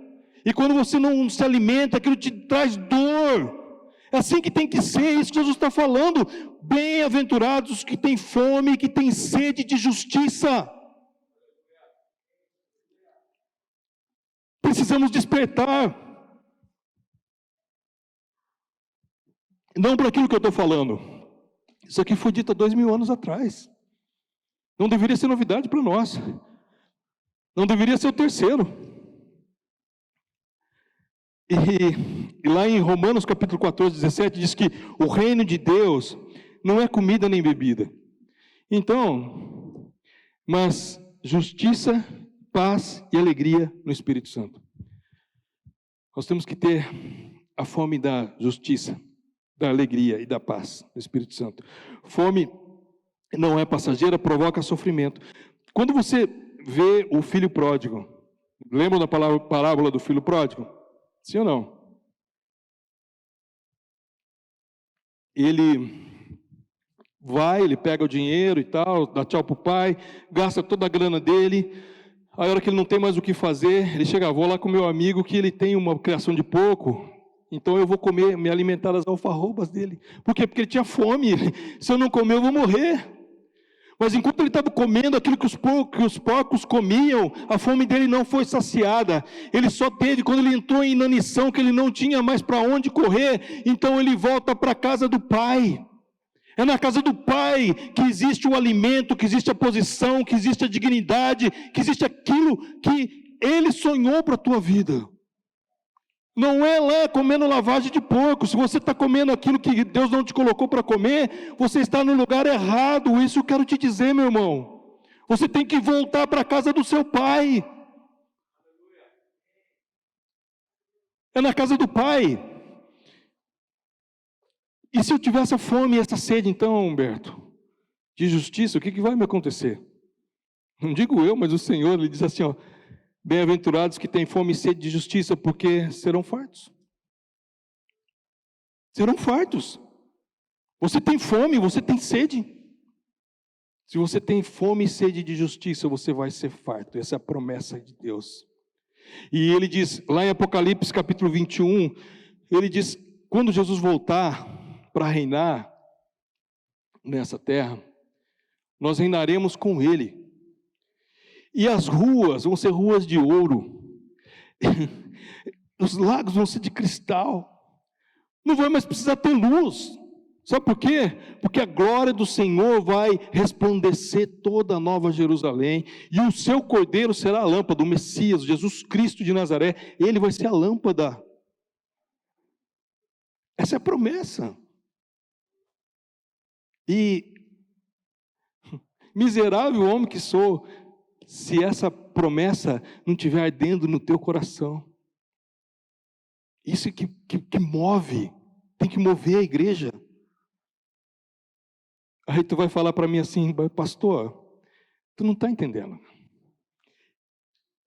E quando você não se alimenta, aquilo te traz dor. É assim que tem que ser, é isso que Jesus está falando. Bem-aventurados os que têm fome, que têm sede de justiça. Precisamos despertar. Não para aquilo que eu estou falando. Isso aqui foi dito há 2000 anos atrás. Não deveria ser novidade para nós. Não deveria ser o terceiro. E lá em Romanos capítulo 14, 17, diz que o reino de Deus não é comida nem bebida. Então, mas justiça, paz e alegria no Espírito Santo. Nós temos que ter a fome da justiça, da alegria e da paz no Espírito Santo. Fome não é passageira, provoca sofrimento. Quando você vê o filho pródigo, lembra da parábola do filho pródigo? Sim ou não? Ele vai, ele pega o dinheiro e tal, dá tchau para o pai, gasta toda a grana dele. Aí, a hora que ele não tem mais o que fazer, ele chega: vou lá com meu amigo que ele tem uma criação de porco, então eu vou comer, me alimentar das alfarrobas dele. Por quê? Porque ele tinha fome. Se eu não comer, eu vou morrer. Mas enquanto ele estava comendo aquilo que os porcos comiam, a fome dele não foi saciada. Ele só teve quando ele entrou em inanição, que ele não tinha mais para onde correr. Então ele volta para a casa do pai. É na casa do pai que existe o alimento, que existe a posição, que existe a dignidade, que existe aquilo que ele sonhou para a tua vida. Não é lá comendo lavagem de porco. Se você está comendo aquilo que Deus não te colocou para comer, você está no lugar errado. Isso eu quero te dizer, meu irmão. Você tem que voltar para a casa do seu pai. É na casa do pai. E se eu tiver essa fome e essa sede, então, Humberto, de justiça, o que vai me acontecer? Não digo eu, mas o Senhor, ele diz assim, ó: bem-aventurados que têm fome e sede de justiça, porque serão fartos. Serão fartos. Você tem fome, você tem sede. Se você tem fome e sede de justiça, você vai ser farto. Essa é a promessa de Deus. E ele diz, lá em Apocalipse capítulo 21, ele diz, quando Jesus voltar para reinar nessa terra, nós reinaremos com ele. E as ruas vão ser ruas de ouro. Os lagos vão ser de cristal. Não vai mais precisar ter luz. Sabe por quê? Porque a glória do Senhor vai resplandecer toda a Nova Jerusalém. E o seu cordeiro será a lâmpada, o Messias, Jesus Cristo de Nazaré. Ele vai ser a lâmpada. Essa é a promessa. E miserável homem que sou, se essa promessa não estiver ardendo no teu coração. Isso que move, tem que mover a igreja. Aí tu vai falar para mim assim, pastor, tu não está entendendo.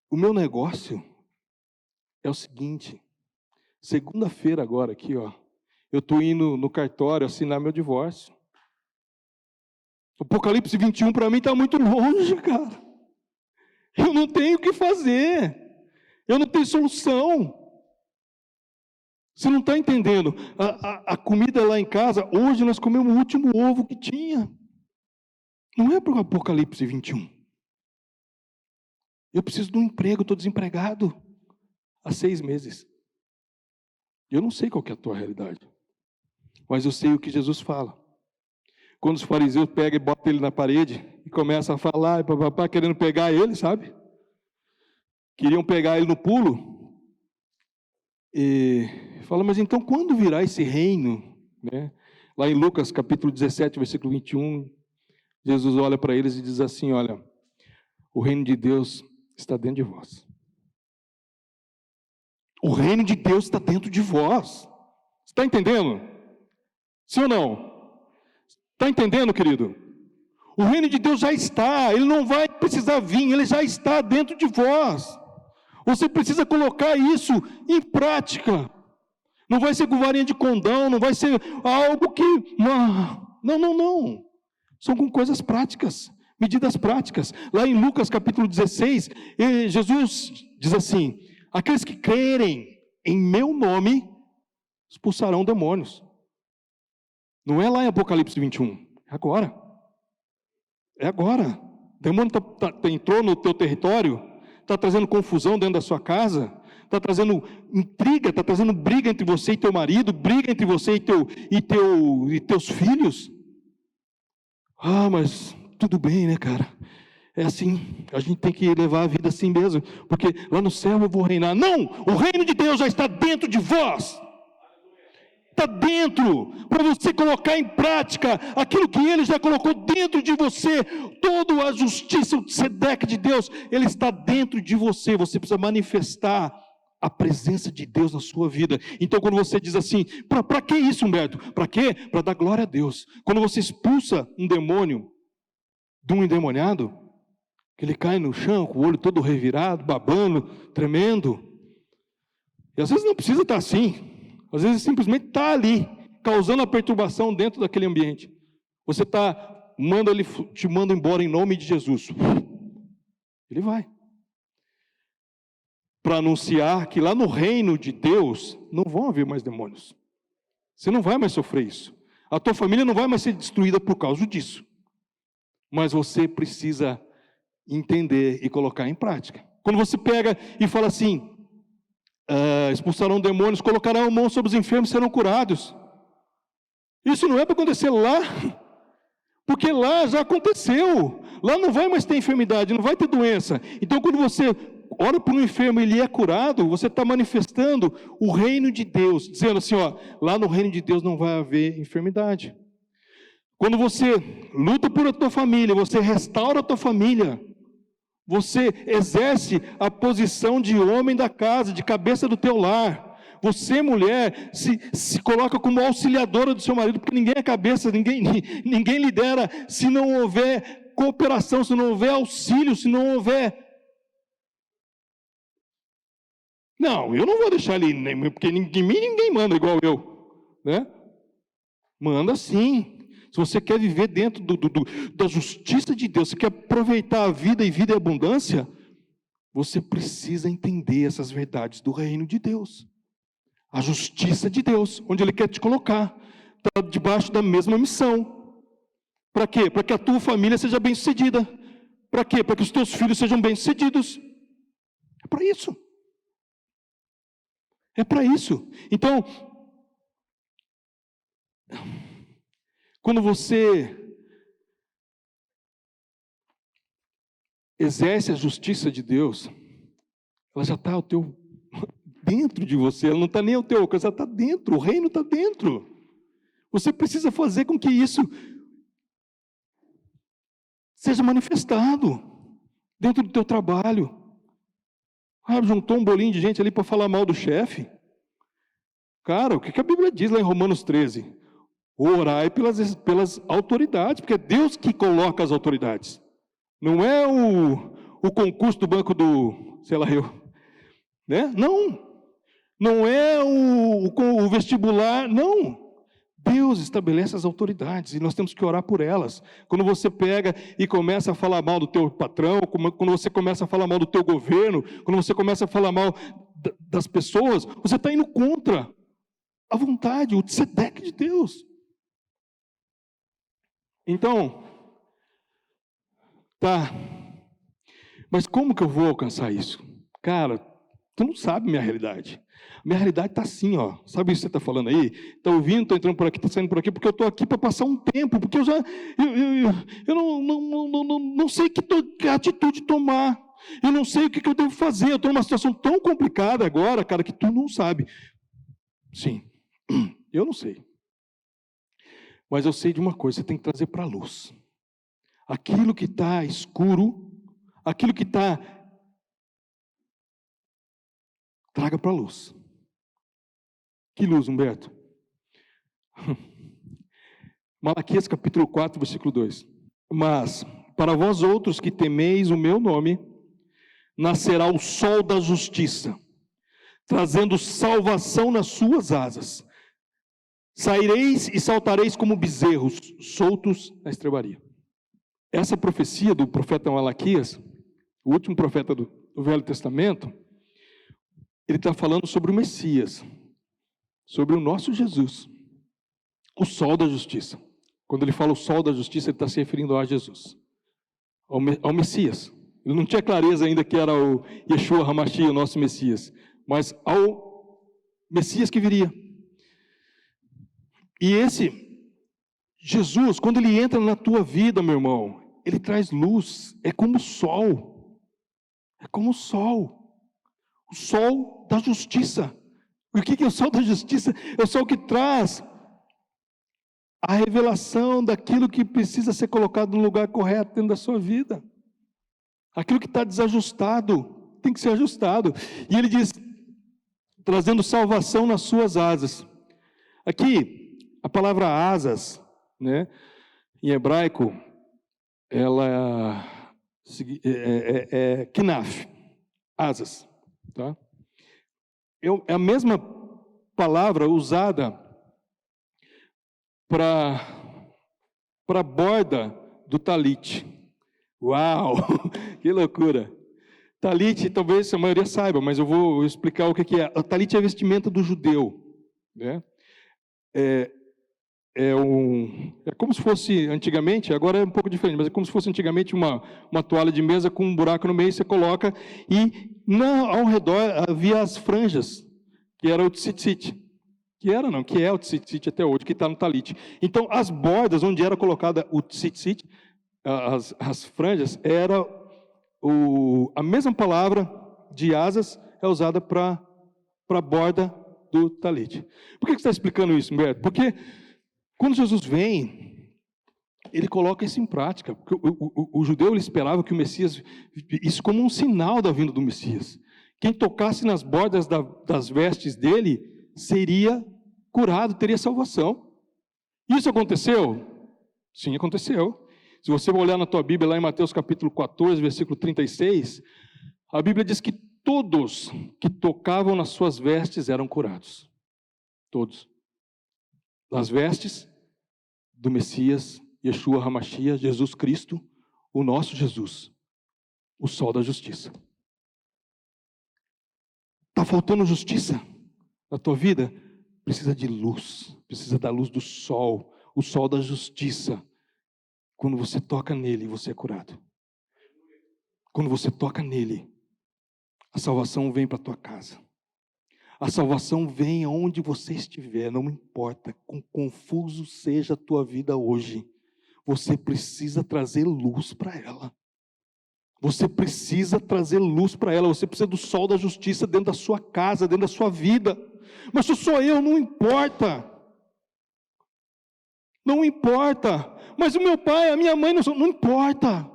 O meu negócio é o seguinte, segunda-feira agora aqui, ó, eu estou indo no cartório assinar meu divórcio. Apocalipse 21 para mim está muito longe, cara. Eu não tenho o que fazer. Eu não tenho solução. Você não está entendendo. A comida lá em casa, hoje nós comemos o último ovo que tinha. Não é para o Apocalipse 21. Eu preciso de um emprego, estou desempregado há 6 meses. Eu não sei qual que é a tua realidade. Mas eu sei o que Jesus fala. Quando os fariseus pegam e botam ele na parede e começam a falar, papapá, querendo pegar ele, sabe? Queriam pegar ele no pulo. E fala, mas então quando virá esse reino? Né? Lá em Lucas capítulo 17, versículo 21, Jesus olha para eles e diz assim, olha, o reino de Deus está dentro de vós. O reino de Deus está dentro de vós. Você está entendendo? Sim ou não? Está entendendo, querido? O reino de Deus já está, ele não vai precisar vir, ele já está dentro de vós. Você precisa colocar isso em prática. Não vai ser com varinha de condão, não vai ser algo que... Não. São com coisas práticas, medidas práticas. Lá em Lucas capítulo 16, Jesus diz assim: aqueles que crerem em meu nome expulsarão demônios. Não é lá em Apocalipse 21, é agora. É agora. O demônio entrou no teu território, está trazendo confusão dentro da sua casa, está trazendo intriga, está trazendo briga entre você e teu marido, briga entre você e teus filhos. Mas tudo bem, né, cara? É assim, a gente tem que levar a vida assim mesmo, porque lá no céu eu vou reinar. Não, o reino de Deus já está dentro de vós. Está dentro, para você colocar em prática aquilo que Ele já colocou dentro de você. Toda a justiça, o tzedek de Deus, Ele está dentro de você. Você precisa manifestar a presença de Deus na sua vida. Então quando você diz assim, para que isso, Humberto? Para quê? Para dar glória a Deus. Quando você expulsa um demônio de um endemoniado, que ele cai no chão, com o olho todo revirado, babando, tremendo, e às vezes não precisa estar assim. Às vezes simplesmente está ali, causando a perturbação dentro daquele ambiente. Você ele te manda embora em nome de Jesus. Ele vai. Para anunciar que lá no reino de Deus não vão haver mais demônios. Você não vai mais sofrer isso. A tua família não vai mais ser destruída por causa disso. Mas você precisa entender e colocar em prática. Quando você pega e fala assim, expulsarão demônios, colocarão a mão sobre os enfermos e serão curados. Isso não é para acontecer lá, porque lá já aconteceu. Lá não vai mais ter enfermidade, não vai ter doença. Então quando você ora por um enfermo e ele é curado, você está manifestando o reino de Deus, dizendo assim, lá no reino de Deus não vai haver enfermidade. Quando você luta por a tua família, você restaura a tua família, você exerce a posição de homem da casa, de cabeça do teu lar. Você, mulher, se coloca como auxiliadora do seu marido, porque ninguém é cabeça, ninguém lidera se não houver cooperação, se não houver auxílio, se não houver... Não, eu não vou deixar ele, porque em mim ninguém manda igual eu, né? Manda sim. Se você quer viver dentro da justiça de Deus, se quer aproveitar a vida e vida em abundância, você precisa entender essas verdades do reino de Deus. A justiça de Deus, onde Ele quer te colocar, está debaixo da mesma missão. Para quê? Para que a tua família seja bem-sucedida. Para quê? Para que os teus filhos sejam bem-sucedidos. É para isso. É para isso. Então, quando você exerce a justiça de Deus, ela já está dentro de você, ela não está nem ao teu alcance, ela está dentro, o reino está dentro. Você precisa fazer com que isso seja manifestado dentro do teu trabalho. Juntou um bolinho de gente ali para falar mal do chefe. Cara, o que a Bíblia diz lá em Romanos 13? Orai pelas autoridades, porque é Deus que coloca as autoridades. Não é o concurso do banco do, sei lá eu, né? Não é o vestibular, não. Deus estabelece as autoridades e nós temos que orar por elas. Quando você pega e começa a falar mal do teu patrão, quando você começa a falar mal do teu governo, quando você começa a falar mal das pessoas, você está indo contra a vontade, o tzedek de Deus. Então, tá, mas como que eu vou alcançar isso? Cara, tu não sabe minha realidade. Minha realidade está assim, sabe isso que você está falando aí? Está ouvindo, está entrando por aqui, está saindo por aqui, porque eu estou aqui para passar um tempo, porque eu não sei que atitude tomar, eu não sei o que eu devo fazer, eu estou numa situação tão complicada agora, cara, que tu não sabe. Sim, eu não sei. Mas eu sei de uma coisa, você tem que trazer para a luz. Aquilo que está escuro, aquilo que está... Traga para a luz. Que luz, Humberto? Malaquias capítulo 4, versículo 2. Mas, para vós outros que temeis o meu nome, nascerá o sol da justiça, trazendo salvação nas suas asas. Saireis e saltareis como bezerros, soltos na estrebaria. Essa profecia do profeta Malaquias, o último profeta do Velho Testamento, ele está falando sobre o Messias, sobre o nosso Jesus, o sol da justiça. Quando ele fala o sol da justiça, ele está se referindo a Jesus, ao Messias. Ele não tinha clareza ainda que era o Yeshua HaMashiach, o nosso Messias, mas ao Messias que viria. E esse Jesus, quando ele entra na tua vida, meu irmão, ele traz luz, é como o sol. É como o sol da justiça. O que é o sol da justiça? É o sol que traz a revelação daquilo que precisa ser colocado no lugar correto dentro da sua vida. Aquilo que está desajustado, tem que ser ajustado. E ele diz, trazendo salvação nas suas asas. Aqui, a palavra asas, né, em hebraico, ela é kinaf, asas, tá? É a mesma palavra usada para a borda do talit. Uau, que loucura! Talit, talvez a maioria saiba, mas eu vou explicar o que é. O talit é a vestimenta do judeu, né? É como se fosse antigamente, agora é um pouco diferente, mas é como se fosse antigamente uma toalha de mesa com um buraco no meio, você coloca, e ao redor havia as franjas, que era o tzitzit, que é o tzitzit até hoje, que está no talit. Então, as bordas onde era colocada o tzitzit, as franjas, era a mesma palavra de asas é usada para a borda do talit. Por que você está explicando isso, Humberto? Porque quando Jesus vem, ele coloca isso em prática. Porque o judeu ele esperava que o Messias, isso como um sinal da vinda do Messias. Quem tocasse nas bordas das vestes dele seria curado, teria salvação. Isso aconteceu? Sim, aconteceu. Se você olhar na tua Bíblia, lá em Mateus capítulo 14, versículo 36, a Bíblia diz que todos que tocavam nas suas vestes eram curados. Todos. As vestes do Messias, Yeshua HaMashiach, Jesus Cristo, o nosso Jesus, o sol da justiça. Está faltando justiça na tua vida? Precisa de luz, precisa da luz do sol, o sol da justiça. Quando você toca nele, você é curado. Quando você toca nele, a salvação vem para a tua casa. A salvação vem aonde você estiver, não importa quão confuso seja a tua vida hoje. Você precisa trazer luz para ela. Você precisa trazer luz para ela. Você precisa do sol da justiça dentro da sua casa, dentro da sua vida. Mas se sou eu, não importa. Não importa. Mas o meu pai, a minha mãe, não importa.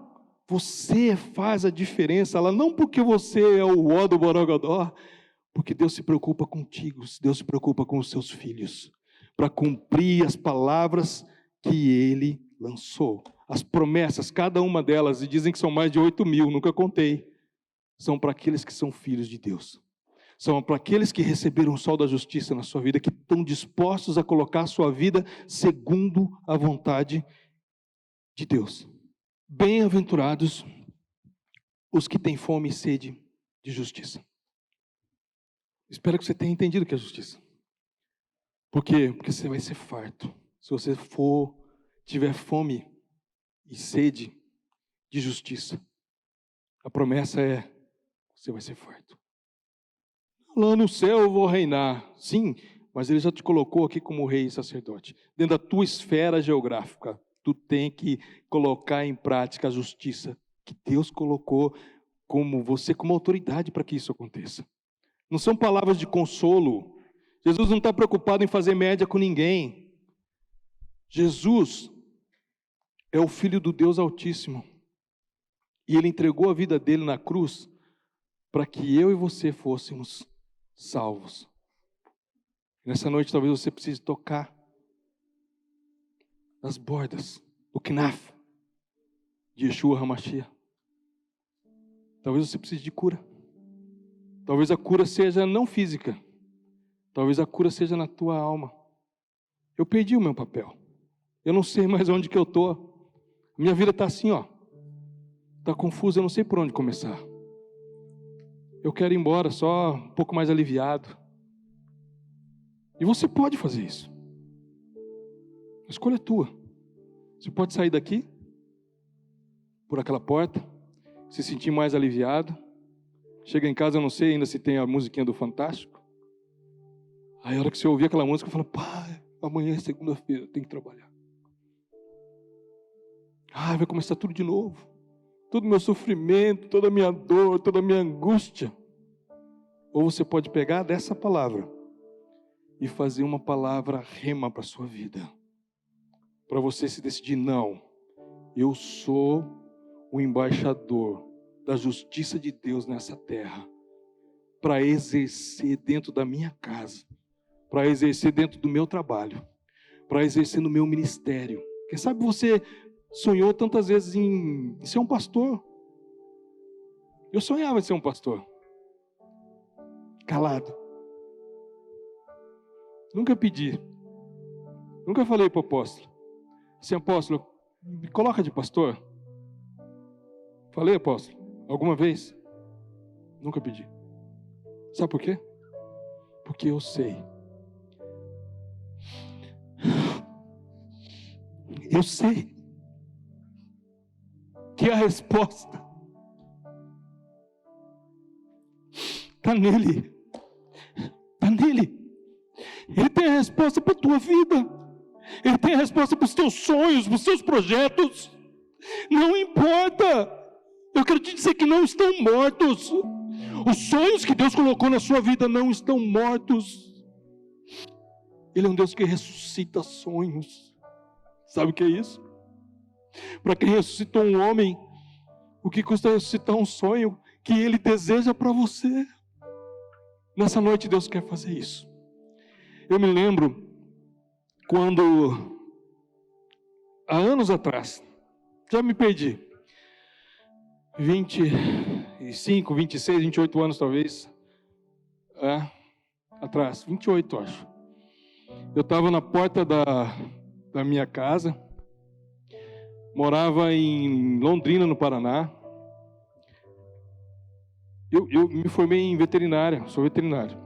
Você faz a diferença lá, não porque você é o ó do Borogodó, porque Deus se preocupa contigo, Deus se preocupa com os seus filhos, para cumprir as palavras que Ele lançou. As promessas, cada uma delas, e dizem que são mais de 8.000, nunca contei, são para aqueles que são filhos de Deus. São para aqueles que receberam o sol da justiça na sua vida, que estão dispostos a colocar a sua vida segundo a vontade de Deus. Bem-aventurados os que têm fome e sede de justiça. Espero que você tenha entendido o que é justiça. Por quê? Porque você vai ser farto. Se você tiver fome e sede de justiça, a promessa é, você vai ser farto. Lá no céu eu vou reinar. Sim, mas Ele já te colocou aqui como rei e sacerdote. Dentro da tua esfera geográfica, tu tem que colocar em prática a justiça que Deus colocou como você, como autoridade para que isso aconteça. Não são palavras de consolo. Jesus não está preocupado em fazer média com ninguém. Jesus é o Filho do Deus Altíssimo. E Ele entregou a vida dele na cruz para que eu e você fôssemos salvos. Nessa noite talvez você precise tocar nas bordas do Knaf de Yeshua HaMashiach. Talvez você precise de cura. Talvez a cura seja não física. Talvez a cura seja na tua alma. Eu perdi o meu papel. Eu não sei mais onde que eu estou. Minha vida está assim, ó. Está confusa, eu não sei por onde começar. Eu quero ir embora só um pouco mais aliviado. E você pode fazer isso. A escolha é tua. Você pode sair daqui, por aquela porta, se sentir mais aliviado. Chega em casa, eu não sei ainda se tem a musiquinha do Fantástico. Aí a hora que você ouvir aquela música, fala, pai, amanhã é segunda-feira, eu tenho que trabalhar. Vai começar tudo de novo. Todo o meu sofrimento, toda a minha dor, toda a minha angústia. Ou você pode pegar dessa palavra e fazer uma palavra rema para a sua vida. Para você se decidir, não, eu sou o embaixador da justiça de Deus nessa terra, para exercer dentro da minha casa, para exercer dentro do meu trabalho, para exercer no meu ministério. Quem sabe você sonhou tantas vezes em ser um pastor. Eu sonhava em ser um pastor. Calado. Nunca pedi. Nunca falei para o apóstolo. Assim, apóstolo, me coloca de pastor. Falei, apóstolo, alguma vez? Nunca pedi. Sabe por quê? Porque eu sei. Eu sei que a resposta está nele. Está nele. Ele tem a resposta para a tua vida. Ele tem a resposta para os teus sonhos, para os teus projetos. Não importa. Eu quero te dizer que não estão mortos. Os sonhos que Deus colocou na sua vida não estão mortos. Ele é um Deus que ressuscita sonhos. Sabe o que é isso? Para quem ressuscitou um homem, o que custa ressuscitar um sonho que Ele deseja para você? Nessa noite Deus quer fazer isso. Eu me lembro quando, há anos atrás, já me perdi, 25, 26, 28 anos talvez, atrás, 28 acho. Eu estava na porta da minha casa, morava em Londrina, no Paraná. Eu me formei em veterinária, sou veterinário.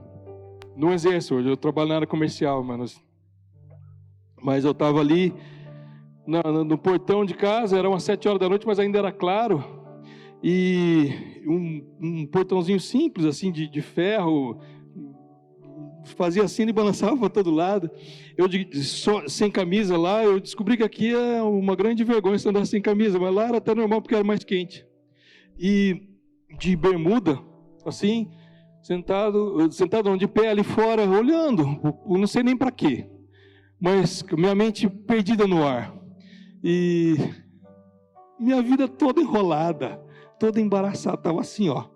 Não exerço hoje, eu trabalho na área comercial, mas eu estava ali no portão de casa, eram umas 7 horas da noite, mas ainda era claro, e um portãozinho simples, assim, de ferro, fazia assim e balançava para todo lado. Eu sem camisa lá, eu descobri que aqui é uma grande vergonha se andar sem camisa, mas lá era até normal porque era mais quente. E de bermuda, assim, sentado de pé ali fora, olhando, eu não sei nem para quê, mas minha mente perdida no ar, e minha vida toda enrolada, toda embaraçada, estava assim, ó.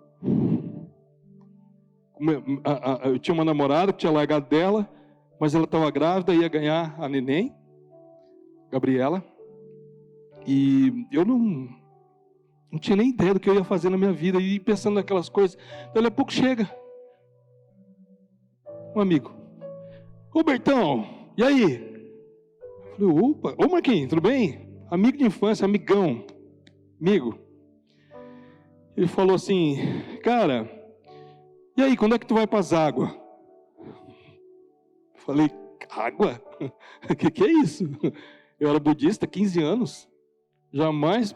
Eu tinha uma namorada que tinha largado dela, mas ela estava grávida, ia ganhar a neném, Gabriela, e eu não tinha nem ideia do que eu ia fazer na minha vida, e pensando naquelas coisas. Daqui a pouco chega um amigo, ô Bertão, e aí? Eu falei, opa, ô Marquinhos, tudo bem? Amigo de infância, amigão, amigo. Ele falou assim, cara, e aí, quando é que tu vai para as águas? Eu falei, água? O que é isso? Eu era budista, 15 anos, jamais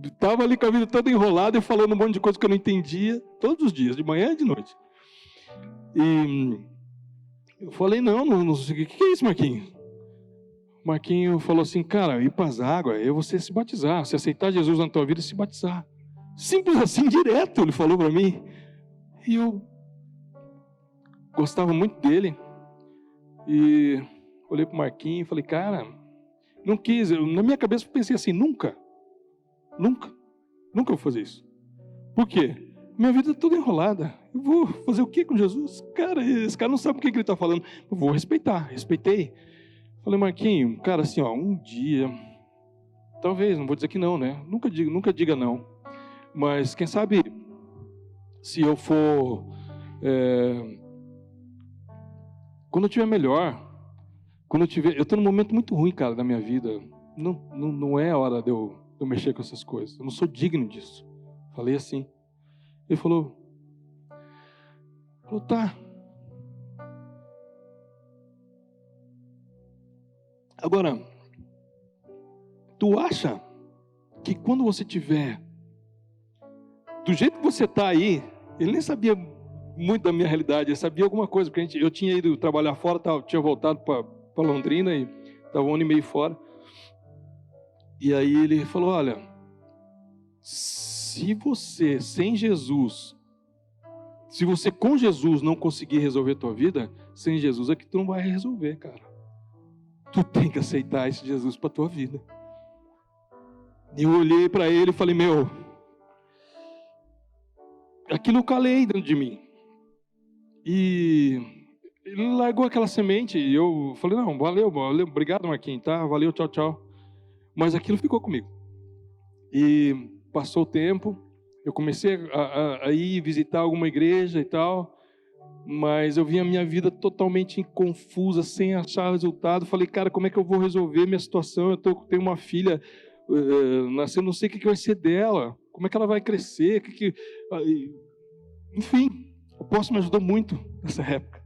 estava ali com a vida toda enrolada e falando um monte de coisa que eu não entendia, todos os dias, de manhã e de noite. E eu falei, não sei, o que é isso, Marquinhos? O Marquinhos falou assim, cara, ir para as águas é você se batizar, se aceitar Jesus na tua vida e se batizar. Simples assim, direto, ele falou para mim. E eu gostava muito dele. E olhei para o Marquinhos e falei, cara, não quis. Na minha cabeça eu pensei assim, nunca vou fazer isso. Por quê? Minha vida é toda enrolada. Eu vou fazer o que com Jesus? Cara, esse cara não sabe o que ele está falando. Eu vou respeitar. Respeitei. Falei, Marquinhos, cara, assim, ó, um dia, talvez, não vou dizer que não, né? Nunca diga não. Mas quem sabe, se eu for... quando eu estiver melhor, eu estou num momento muito ruim, cara, da minha vida. Não é hora de eu mexer com essas coisas. Eu não sou digno disso. Falei assim. Ele falou, tá. Agora, tu acha que quando você tiver do jeito que você está aí, ele nem sabia muito da minha realidade, ele sabia alguma coisa, porque eu tinha ido trabalhar fora, tinha voltado para Londrina e estava 1 ano e meio fora. E aí ele falou, olha, se você sem Jesus, se você com Jesus não conseguir resolver a tua vida, sem Jesus é que tu não vai resolver, cara. Tu tem que aceitar esse Jesus para tua vida. E eu olhei para ele e falei, meu, aquilo eu calei dentro de mim. E ele largou aquela semente e eu falei, não, valeu, obrigado, Marquinhos, tá? Valeu, tchau, tchau. Mas aquilo ficou comigo. E passou o tempo, eu comecei a ir visitar alguma igreja e tal, mas eu vi a minha vida totalmente confusa, sem achar resultado. Falei, cara, como é que eu vou resolver minha situação? Eu tenho uma filha nascendo, não sei o que vai ser dela, como é que ela vai crescer, enfim, o apóstolo me ajudou muito nessa época.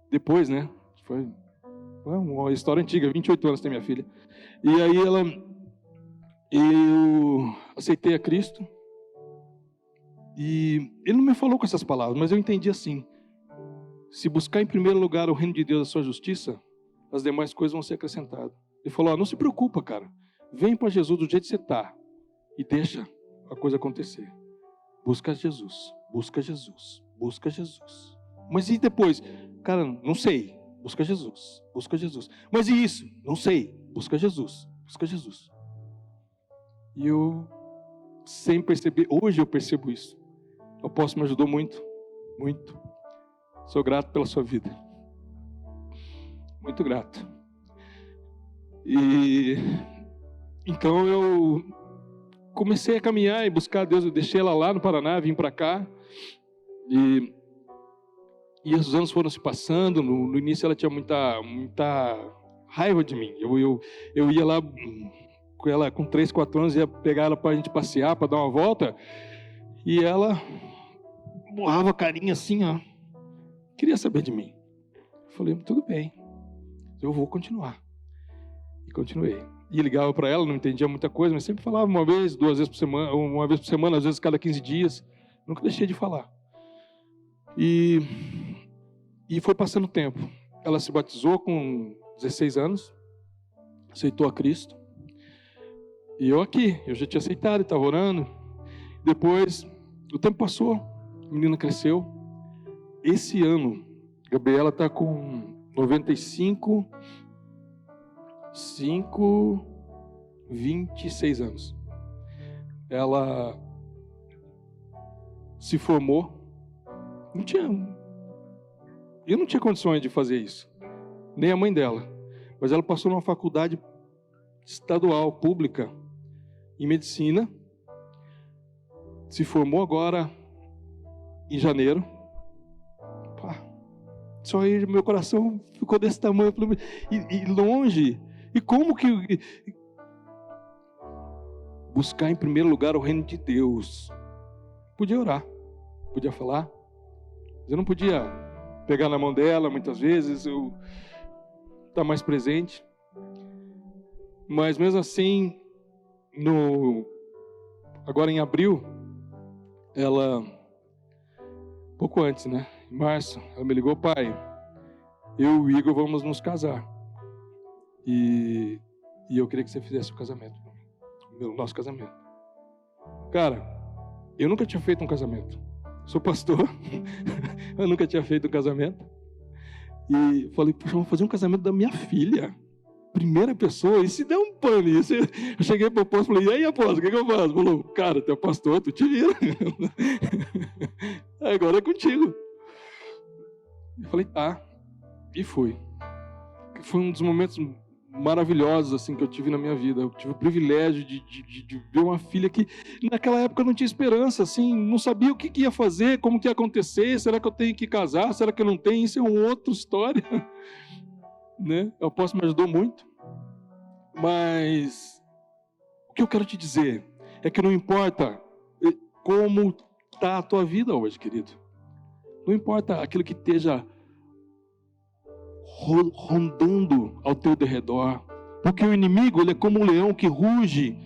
Depois, né, foi uma história antiga, 28 anos tem minha filha. E aí eu aceitei a Cristo, e ele não me falou com essas palavras, mas eu entendi assim: se buscar em primeiro lugar o reino de Deus e a sua justiça, as demais coisas vão ser acrescentadas. Ele falou, não se preocupa, cara, vem para Jesus do jeito que você está e deixa a coisa acontecer. Busca Jesus, busca Jesus, busca Jesus. Mas e depois? Cara, não sei, busca Jesus, busca Jesus. Mas e isso? Não sei, busca Jesus, busca Jesus. E eu, sem perceber, hoje eu percebo isso. O apóstolo me ajudou muito, muito. Sou grato pela sua vida. Muito grato. E então eu comecei a caminhar e buscar a Deus. Eu deixei ela lá no Paraná, vim para cá. E os anos foram se passando. No início ela tinha muita raiva de mim. Eu ia lá com ela com 3, 4 anos, ia pegar ela para a gente passear, para dar uma volta. E ela borrava a carinha assim, ó. Queria saber de mim. Eu falei, tudo bem, eu vou continuar. E continuei. E ligava para ela, não entendia muita coisa, mas sempre falava 1 vez, 2 vezes por semana, 1 vez por semana, às vezes cada 15 dias. Nunca deixei de falar. E foi passando o tempo. Ela se batizou com 16 anos, aceitou a Cristo. E eu já tinha aceitado, estava orando. Depois, o tempo passou, a menina cresceu. Esse ano, Gabriela está com 26 anos. Ela se formou. Eu não tinha condições de fazer isso, nem a mãe dela. Mas ela passou numa faculdade estadual, pública, em medicina. Se formou agora em janeiro. Só aí meu coração ficou desse tamanho, e longe. E como que buscar em primeiro lugar o reino de Deus? Podia orar, podia falar, mas eu não podia pegar na mão dela muitas vezes, eu estar mais presente. Mas mesmo assim, agora em abril, ela, pouco antes, né? Em março, ela me ligou, pai, eu e o Igor vamos nos casar. E eu queria que você fizesse o casamento, o nosso casamento. Cara, eu nunca tinha feito um casamento. Sou pastor, eu nunca tinha feito um casamento. E falei, poxa, vamos fazer um casamento da minha filha. Primeira pessoa, e se der um pano isso. Eu cheguei para o apóstolo e falei, e aí, apóstolo, o que eu faço? Falou, cara, tu é pastor, tu te vira. Agora é contigo. Eu falei, tá. E fui. Foi um dos momentos maravilhosos assim que eu tive na minha vida. Eu tive o privilégio de ver uma filha que naquela época eu não tinha esperança, assim, não sabia o que ia fazer, como que ia acontecer, será que eu tenho que casar, será que eu não tenho? Isso é uma outra história, né? O apóstolo me ajudou muito, mas o que eu quero te dizer é que não importa como está a tua vida hoje, querido, não importa aquilo que esteja rondando ao teu derredor, porque o inimigo, ele é como um leão que ruge,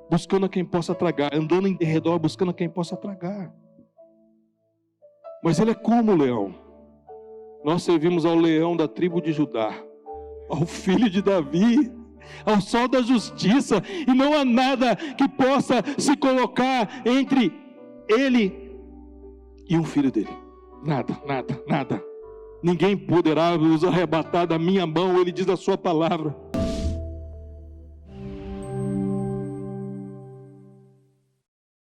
buscando a quem possa tragar, andando em derredor, buscando a quem possa tragar. Mas ele é como o leão. Nós servimos ao leão da tribo de Judá, ao filho de Davi, ao sol da justiça, e não há nada que possa se colocar entre ele e um filho dele. Nada, nada, nada. Ninguém poderá nos arrebatar da minha mão, ele diz a sua palavra.